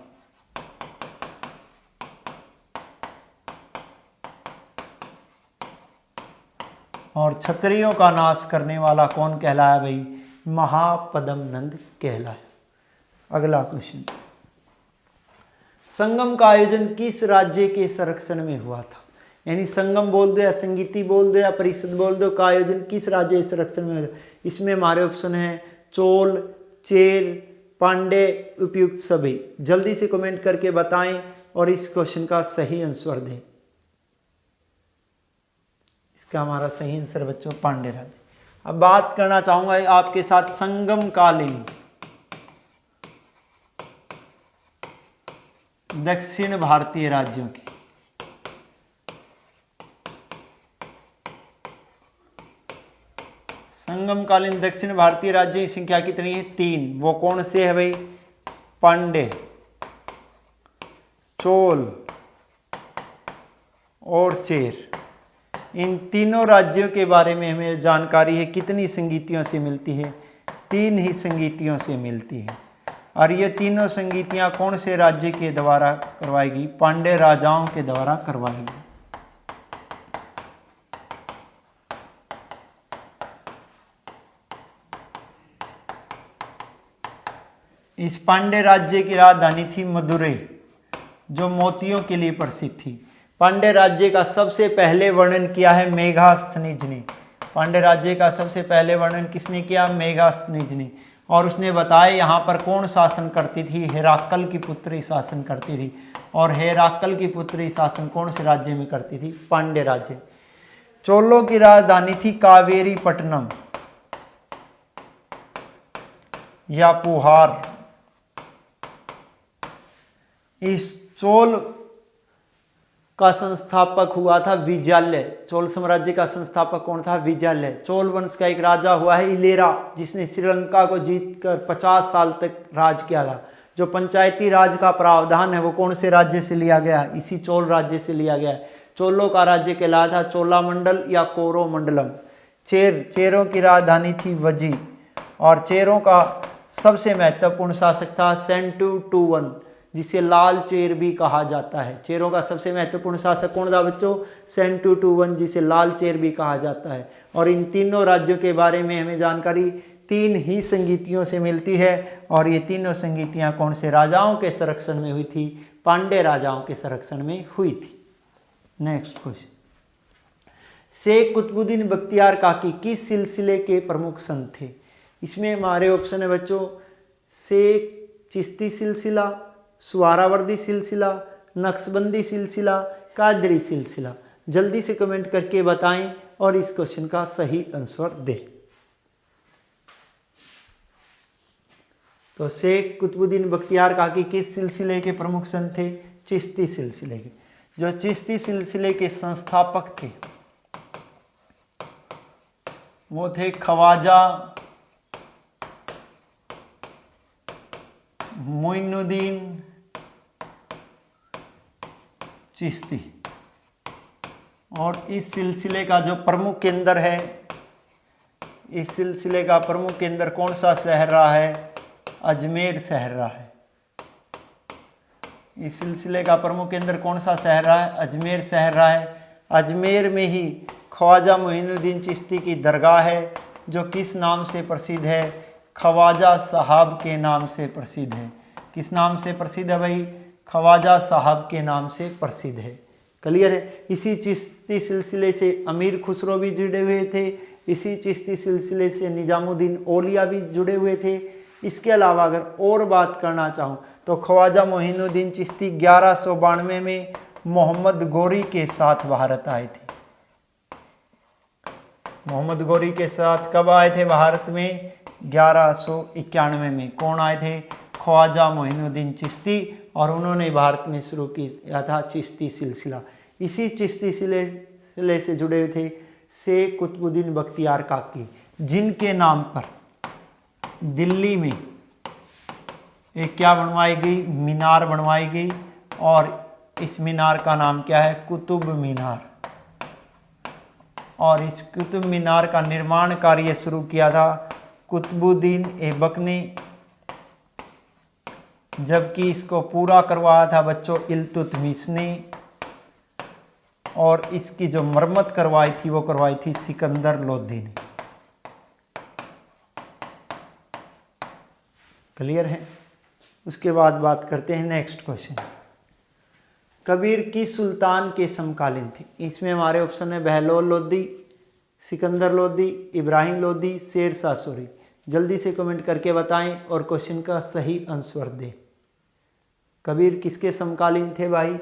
और क्षत्रियों का नाश करने वाला कौन कहलाया भाई? महापद्म नंद कहलाया। अगला क्वेश्चन, संगम का आयोजन किस राज्य के संरक्षण में हुआ था? यानी संगम बोल दो या संगीति बोल दो या परिषद बोल दो, का आयोजन किस राज्य के संरक्षण में हुआ? इसमें हमारे ऑप्शन है चोल, चेर, पांडे, उपयुक्त सभी। जल्दी से कमेंट करके बताएं और इस क्वेश्चन का सही आंसर दें। इसका हमारा सही आंसर बच्चों पांडे राज्य। अब बात करना चाहूंगा आपके साथ संगम कालीन दक्षिण भारतीय राज्यों की। संगम कालीन दक्षिण भारतीय राज्यों की संख्या कितनी है? 3। वो कौन से है भाई? पांडे, चोल और चेर। इन तीनों राज्यों के बारे में हमें जानकारी है। कितनी संगीतियों से मिलती है? 3 ही संगीतियों से मिलती है। और ये तीनों संगीतियां कौन से राज्य के द्वारा करवाएगी? पांडे राजाओं के द्वारा करवाएगी। इस पांडे राज्य की राजधानी थी मदुरै, जो मोतियों के लिए प्रसिद्ध थी। पांडे राज्य का सबसे पहले वर्णन किया है मेघास्थनीज ने। पांडे राज्य का सबसे पहले वर्णन किसने किया? मेघास्थनीज ने। और उसने बताया यहाँ पर कौन शासन करती थी? हेराक्ल की पुत्री शासन करती थी। और हेराक्ल की पुत्री शासन कौन से राज्य में करती थी? पांडे राज्य। चोलों की राजधानी थी कावेरी पट्टनम या पुहार। इस चोल का संस्थापक हुआ था विजयालय। चोल साम्राज्य का संस्थापक कौन था? विजयालय। चोल वंश का एक राजा हुआ है इलेरा, जिसने श्रीलंका को जीतकर 50 साल तक राज किया था। जो पंचायती राज का प्रावधान है वो कौन से राज्य से लिया गया? इसी चोल राज्य से लिया गया। चोलों का राज्य कहलाया था चोलामंडल या कोरोमंडलम। चेरों की राजधानी थी वजी। और चेरों का सबसे महत्वपूर्ण शासक था सेंटुटुवन, जिसे लाल चेर भी कहा जाता है। चेरों का सबसे महत्वपूर्ण शासक कौन था बच्चों? सेंटुटुवन, जिसे लाल चेर भी कहा जाता है। और इन तीनों राज्यों के बारे में हमें जानकारी 3 ही संगीतियों से मिलती है। और ये तीनों संगीतियां कौन से राजाओं के संरक्षण में हुई थी? पांडे राजाओं के संरक्षण में हुई थी। नेक्स्ट क्वेश्चन, शेख कुतुबुद्दीन बख्तियार काकी किस सिलसिले के प्रमुख संत थे? इसमें हमारे ऑप्शन है बच्चों शेख चिश्ती सिलसिला, सुहरावर्दी सिलसिला, नक्शबंदी सिलसिला, कादरी सिलसिला। जल्दी से कमेंट करके बताएं और इस क्वेश्चन का सही आंसर दें। तो शेख कुतुबुद्दीन बख्तियार काकी किस सिलसिले के प्रमुख संत थे? चिश्ती सिलसिले के। जो चिश्ती सिलसिले के संस्थापक थे वो थे ख्वाजा मोइनुद्दीन चिश्ती। और इस सिलसिले का जो प्रमुख केंद्र है, इस सिलसिले का प्रमुख केंद्र कौन सा शहर रहा है? अजमेर शहर रहा है। इस सिलसिले का प्रमुख केंद्र कौन सा शहर रहा है? अजमेर शहर रहा है। अजमेर में ही ख्वाजा मोइनुद्दीन चिश्ती की दरगाह है, जो किस नाम से प्रसिद्ध है? ख्वाजा साहब के नाम से प्रसिद्ध है। किस नाम से प्रसिद्ध है भाई? ख्वाजा साहब के नाम से प्रसिद्ध है। क्लियर है? इसी चिश्ती सिलसिले से अमीर खुसरो भी जुड़े हुए थे, इसी चिश्ती सिलसिले से निजामुद्दीन औलिया भी जुड़े हुए थे। इसके अलावा अगर और बात करना चाहूँ तो ख्वाजा मोइनुद्दीन चिश्ती 1192 में मोहम्मद गौरी के साथ भारत आए थे। मोहम्मद गौरी के साथ कब आए थे भारत में? 1191 में। कौन आए थे? ख्वाजा मोइनुद्दीन चिश्ती। और उन्होंने भारत में शुरू किया था चिश्ती सिलसिला। इसी चिश्ती सिलसिले से जुड़े हुए थे शेख कुतुबुद्दीन बख्तियार काकी, जिनके नाम पर दिल्ली में एक क्या बनवाई गई? मीनार बनवाई गई। और इस मीनार का नाम क्या है? कुतुब मीनार। और इस कुतुब मीनार का निर्माण कार्य शुरू किया था कुतुबुद्दीन ऐबक ने, जबकि इसको पूरा करवाया था बच्चों इल्तुतमिश ने। और इसकी जो मरम्मत करवाई थी वो करवाई थी सिकंदर लोदी ने। क्लियर है? उसके बाद बात करते हैं नेक्स्ट क्वेश्चन। कबीर किस सुल्तान के समकालीन थे? इसमें हमारे ऑप्शन है बहलोल लोदी, सिकंदर लोदी, इब्राहिम लोदी, शेर शाह सूरी। जल्दी से कमेंट करके बताएं और क्वेश्चन का सही आंसर दें। कबीर किसके समकालीन थे भाई?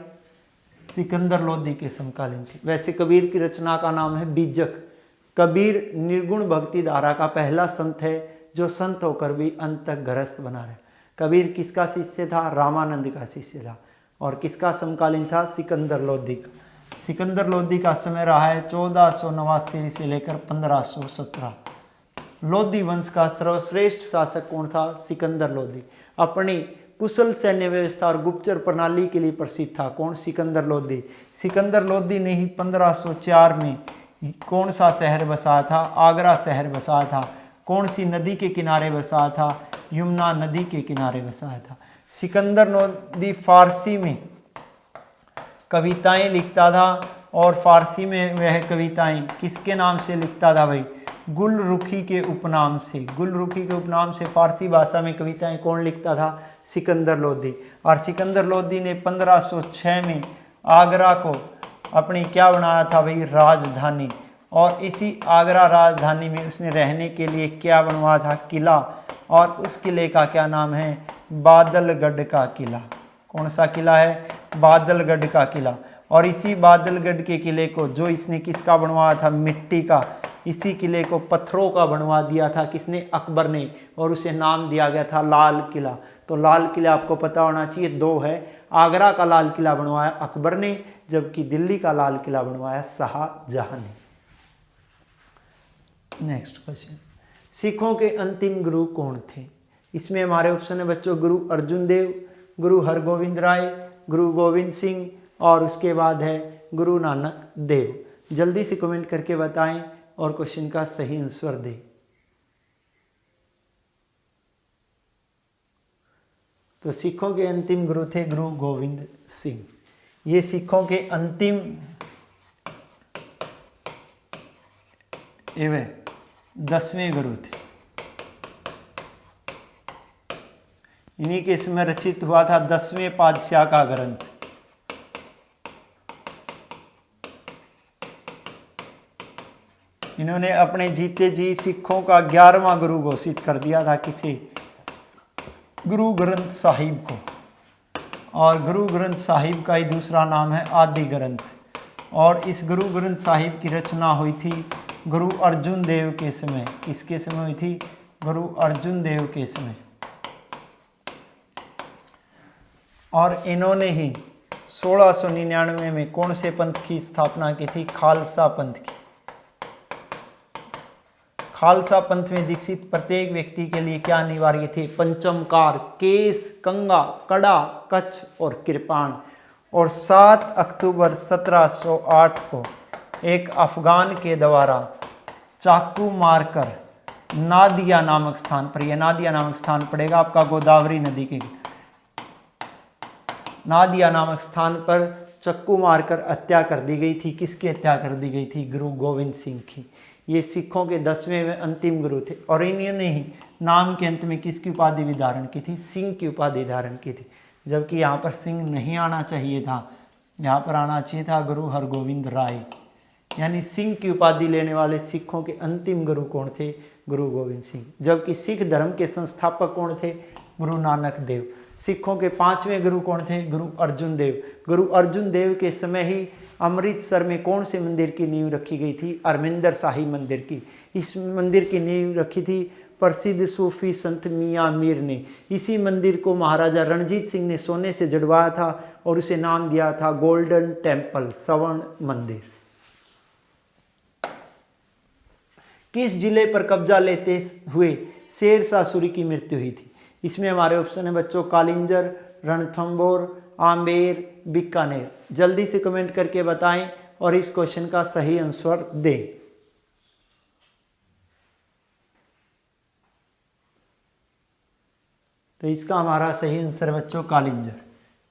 सिकंदर लोदी के समकालीन थे। वैसे कबीर की रचना का नाम है बीजक। कबीर निर्गुण भक्ति धारा का पहला संत है जो संत होकर भी अंत तक गृहस्थ बना रहे। कबीर किसका शिष्य था? रामानंद का शिष्य था। और किसका समकालीन था? सिकंदर लोदी का। सिकंदर लोदी का समय रहा है 1489 से लेकर 1517। लोदी वंश का सर्वश्रेष्ठ शासक कौन था? सिकंदर लोदी। अपनी कुशल सैन्य व्यवस्था और गुप्तचर प्रणाली के लिए प्रसिद्ध था। कौन? सिकंदर लोदी। सिकंदर लोदी ने ही 1504 में कौन सा शहर बसाया था? आगरा शहर बसाया था। कौन सी नदी के किनारे बसाया था? यमुना नदी के किनारे बसाया था। सिकंदर लोदी फारसी में कविताएं लिखता था। और फारसी में वह कविताएं किसके नाम से लिखता था भाई? गुलरुखी के उपनाम से। गुलरुखी के उपनाम से फारसी भाषा में कविताएं कौन लिखता था? सिकंदर लोदी। और सिकंदर लोदी ने 1506 में आगरा को अपनी क्या बनाया था भाई? राजधानी। और इसी आगरा राजधानी में उसने रहने के लिए क्या बनवाया था? किला। और उस किले का क्या नाम है? बादलगढ़ का किला। कौन सा किला है? बादलगढ़ का किला। और इसी बादलगढ़ के किले को जो इसने किसका बनवाया था? मिट्टी का। इसी किले को पत्थरों का बनवा दिया था किसने? अकबर ने। और उसे नाम दिया गया था लाल किला। तो लाल किला आपको पता होना चाहिए, दो है। आगरा का लाल किला बनवाया अकबर ने, जबकि दिल्ली का लाल किला बनवाया शाहजहां ने। नेक्स्ट क्वेश्चन, सिखों के अंतिम गुरु कौन थे? इसमें हमारे ऑप्शन है बच्चों गुरु अर्जुन देव, गुरु हरगोविंद राय, गुरु गोविंद सिंह और उसके बाद है गुरु नानक देव। जल्दी से कमेंट करके बताएं और क्वेश्चन का सही आंसर दें। तो सिखों के अंतिम गुरु थे गुरु गोविंद सिंह। ये सिखों के अंतिम एवं 10वें गुरु थे। इन्हीं के समय रचित हुआ था 10वें पातशाह का ग्रंथ। इन्होंने अपने जीते जी सिखों का 11वां गुरु घोषित कर दिया था किसे? गुरु ग्रंथ साहिब को। और गुरु ग्रंथ साहिब का ही दूसरा नाम है आदि ग्रंथ। और इस गुरु ग्रंथ साहिब की रचना हुई थी गुरु अर्जुन देव के समय। किसके समय हुई थी? गुरु अर्जुन देव के समय। और इन्होंने ही 1699 में कौन से पंथ की स्थापना की थी? खालसा पंथ की। खालसा पंथ में दीक्षित प्रत्येक व्यक्ति के लिए क्या अनिवार्य थे? पंचमकार, केस, कंगा, कड़ा, कच्छ और कृपाण। और 7 अक्टूबर 1708 को एक अफगान के द्वारा चाकू मारकर नादिया नामक स्थान पर, यह नादिया नामक स्थान पड़ेगा आपका गोदावरी नदी के, नादिया नामक स्थान पर चक्कू मारकर हत्या कर दी गई थी। किसकी हत्या कर दी गई थी? गुरु गोविंद सिंह की। ये सिखों के 10वें में अंतिम गुरु थे और इन्होंने ही नाम के अंत में किसकी उपाधि भी धारण की थी? सिंह की उपाधि धारण की थी। जबकि यहाँ पर सिंह नहीं आना चाहिए था, यहाँ पर आना चाहिए था गुरु हरगोविंद राय। यानी सिंह की उपाधि लेने वाले सिखों के अंतिम गुरु कौन थे? गुरु गोविंद सिंह। जबकि सिख धर्म के संस्थापक कौन थे? गुरु नानक देव। सिखों के 5वें गुरु कौन थे? गुरु अर्जुन देव। गुरु अर्जुन देव के समय ही अमृतसर में कौन से मंदिर की नींव रखी गई थी? हरमिंदर साहिब मंदिर की। इस मंदिर की नींव रखी थी प्रसिद्ध सूफी संत मियाँ मीर ने। इसी मंदिर को महाराजा रणजीत सिंह ने सोने से जड़वाया था और उसे नाम दिया था गोल्डन टेम्पल, स्वर्ण मंदिर। किस जिले पर कब्जा लेते हुए शेर शाह सूरी की मृत्यु हुई थी? इसमें हमारे ऑप्शन है बच्चों कालिंजर, रणथंभौर, आमेर, बीकानेर। जल्दी से कमेंट करके बताएं और इस क्वेश्चन का सही आंसर दें। तो इसका हमारा सही आंसर बच्चों कालिंजर,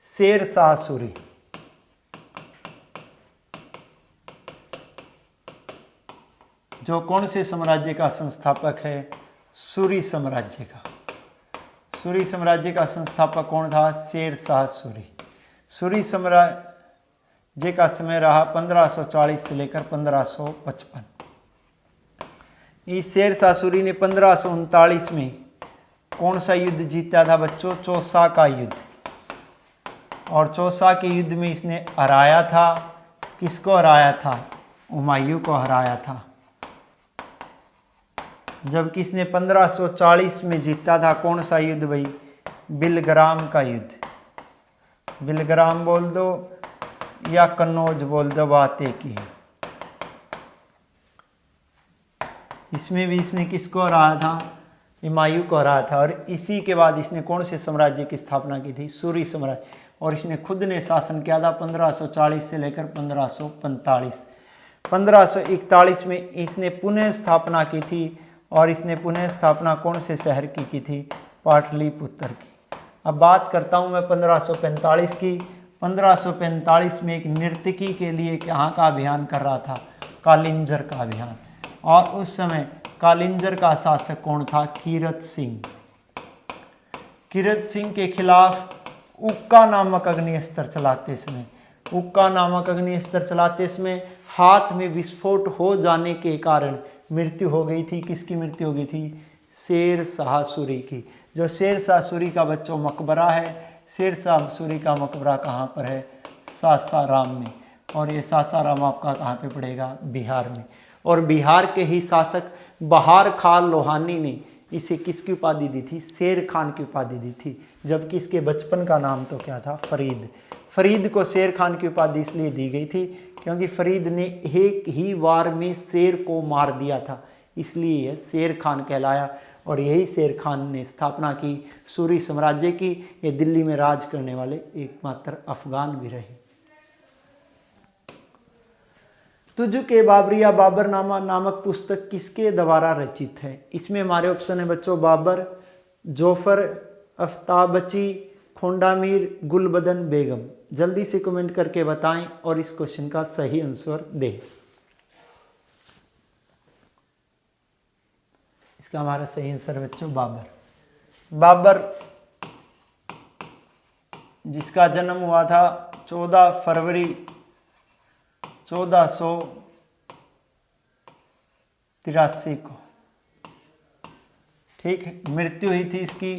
शेर शाह सूरी। जो कौन से साम्राज्य का संस्थापक है? सूरी साम्राज्य का। सूरी साम्राज्य का संस्थापक कौन था? शेर शाह सूरी। सूरी साम्राज्य का समय रहा 1540 से लेकर 1555। इस शेर शाह सूरी ने 1539 में कौन सा युद्ध जीता था बच्चों? चौसा का युद्ध। और चौसा के युद्ध में इसने हराया था, किसको हराया था? हुमायूं को हराया था। जबकि इसने 1540 में जीता था कौन सा युद्ध भाई? बिलग्राम का युद्ध। बिलग्राम बोल दो या कन्नौज बोल दो, बात एक ही है। इसमें भी इसने किसको हराया था? हुमायूं को हराया था। और इसी के बाद इसने कौन से साम्राज्य की स्थापना की थी? सूरी साम्राज्य। और इसने खुद ने शासन किया था 1540 से लेकर 1545। 1541 में इसने पुनः स्थापना की थी और इसने पुनः स्थापना कौन से शहर की थी? पाटलिपुत्र की। अब बात करता हूँ मैं 1545 की। 1545 में एक नर्तकी के लिए यहाँ का अभियान कर रहा था? कालिंजर का अभियान। और उस समय कालिंजर का शासक कौन था? कीरत सिंह। कीरत सिंह के खिलाफ उक्का नामक अग्निस्त्र चलाते समय, उक्का नामक अग्निस्त्र चलाते समय हाथ में विस्फोट हो जाने के कारण मृत्यु हो गई थी। किसकी मृत्यु हो गई थी? शेर शाह सूरी की। जो शेर शाह सूरी का बच्चों मकबरा है, शेर शाह सूरी का मकबरा कहाँ पर है? सासाराम में। और ये सासाराम आपका कहाँ पे पड़ेगा? बिहार में। और बिहार के ही शासक बहार खान लोहानी ने इसे किसकी उपाधि दी थी? शेर खान की उपाधि दी थी। जबकि इसके बचपन का नाम तो क्या था? फरीद। फरीद को शेर खान की उपाधि इसलिए दी गई थी क्योंकि फरीद ने एक ही वार में शेर को मार दिया था, इसलिए यह शेर खान कहलाया। और यही शेर खान ने स्थापना की सूरी साम्राज्य की। ये दिल्ली में राज करने वाले एकमात्र अफगान भी रहे। तुझ के बाबरिया बाबरनामा नामक पुस्तक किसके द्वारा रचित है? इसमें हमारे ऑप्शन है बच्चों बाबर, जोफर अफ्ताबची, खोंडामीर, गुलबदन बेगम। जल्दी से कमेंट करके बताएं और इस क्वेश्चन का सही आंसर दें। इसका हमारा सही आंसर बच्चों बाबर। बाबर जिसका जन्म हुआ था 14 फरवरी 1483 को, ठीक है। मृत्यु हुई थी इसकी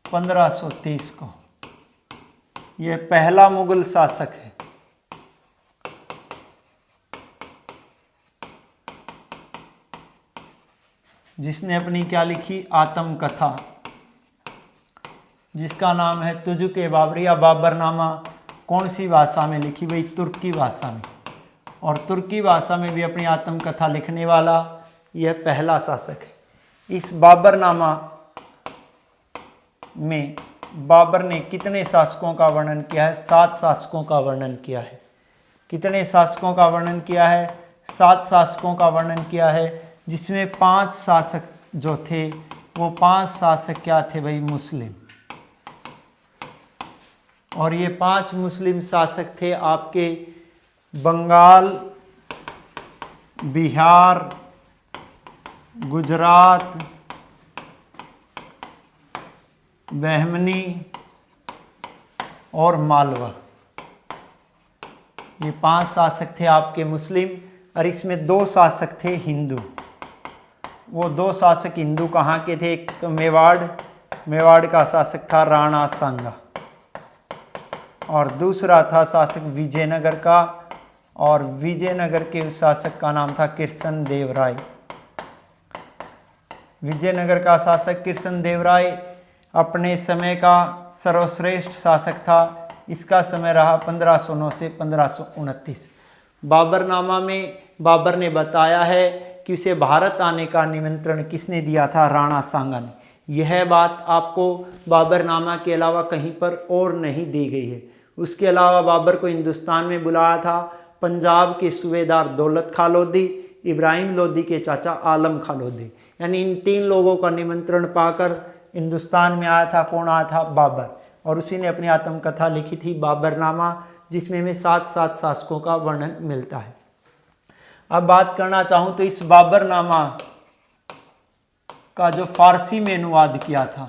1530 को। यह पहला मुगल शासक है जिसने अपनी क्या लिखी? आत्मकथा। जिसका नाम है तुजुक-ए बाबर या बाबरनामा, कौन सी भाषा में लिखी गई? तुर्की भाषा में। और तुर्की भाषा में भी अपनी आत्मकथा लिखने वाला यह पहला शासक है। इस बाबरनामा में बाबर ने कितने शासकों का वर्णन किया है? 7 शासकों का वर्णन किया है। कितने शासकों का वर्णन किया है? 7 शासकों का वर्णन किया है, जिसमें 5 शासक जो थे वो 5 शासक क्या थे भाई? मुस्लिम। और ये 5 मुस्लिम शासक थे आपके बंगाल, बिहार, गुजरात, बहमनी और मालवा। ये 5 शासक थे आपके मुस्लिम, और इसमें 2 शासक थे हिंदू। वो 2 शासक हिंदू कहाँ के थे? एक तो मेवाड़ का शासक था राणा सांगा, और दूसरा था शासक विजयनगर का, और विजयनगर के उस शासक का नाम था कृष्ण देव राय। विजयनगर का शासक कृष्ण देव राय अपने समय का सर्वश्रेष्ठ शासक था। इसका समय रहा 1509 से 1529। बाबरनामा में बाबर ने बताया है कि उसे भारत आने का निमंत्रण किसने दिया था? राणा सांगा ने। यह बात आपको बाबरनामा के अलावा कहीं पर और नहीं दी गई है। उसके अलावा बाबर को हिंदुस्तान में बुलाया था पंजाब के सूबेदार दौलत खां लोधी, इब्राहिम लोधी के चाचा आलम खां लोधी, यानी इन 3 लोगों का निमंत्रण पाकर हिंदुस्तान में आया था। कौन आया था? बाबर। और उसी ने अपनी आत्मकथा लिखी थी बाबरनामा, जिसमें हमें 7 शासकों का वर्णन मिलता है। अब बात करना चाहूँ तो इस बाबरनामा का जो फारसी में अनुवाद किया था,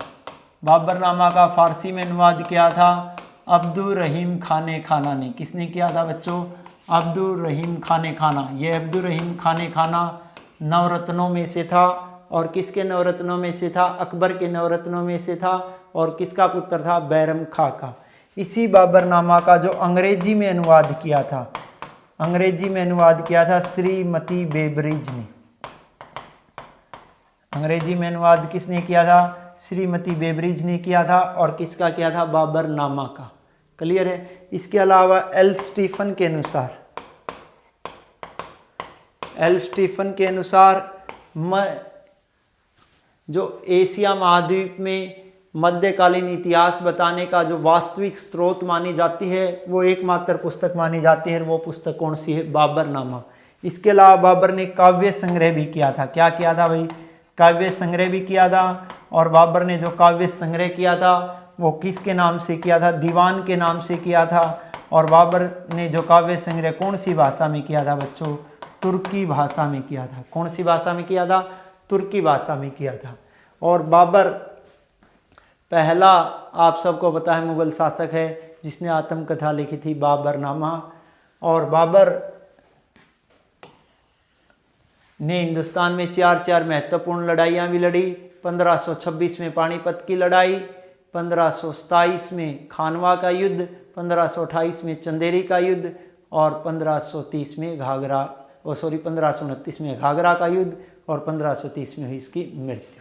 बाबरनामा का फारसी में अनुवाद किया था अब्दुल रहीम खाने खाना ने। किसने किया था बच्चों? अब्दुल रहीम खाने खाना। ये अब्दुल रहीम खाने खाना नवरत्नों में से था। और किसके नवरत्नों में से था? अकबर के नवरत्नों में से था। और किसका पुत्र था? बैरम खां का। इसी बाबरनामा का जो अंग्रेजी में अनुवाद किया था, अंग्रेजी में अनुवाद किया था श्रीमती बेबरीज ने। अंग्रेजी में अनुवाद किसने किया था? श्रीमती बेबरीज ने किया था। और किसका किया था? बाबरनामा का। क्लियर है? इसके अलावा एल स्टीफन के अनुसार जो एशिया महाद्वीप में मध्यकालीन इतिहास बताने का जो वास्तविक स्रोत मानी जाती है, वो एकमात्र पुस्तक मानी जाती है। वो पुस्तक कौन सी है? बाबरनामा। इसके अलावा बाबर ने काव्य संग्रह भी किया था। क्या किया था भाई? काव्य संग्रह भी किया था। और बाबर ने जो काव्य संग्रह किया था वो किसके नाम से किया था? दीवान के नाम से किया था। और बाबर ने जो काव्य संग्रह कौन सी भाषा में किया था बच्चों? तुर्की भाषा में किया था। कौन सी भाषा में किया था? तुर्की भाषा में किया था। और बाबर पहला, आप सबको पता है, मुगल शासक है जिसने आत्मकथा लिखी थी बाबरनामा। और बाबर ने हिंदुस्तान में 4 महत्वपूर्ण लड़ाइयाँ भी लड़ी। 1526 में पानीपत की लड़ाई, 1527 में खानवा का युद्ध, 1528 में चंदेरी का युद्ध, और 1529 में घाघरा का युद्ध, और 1530 में हुई इसकी मृत्यु।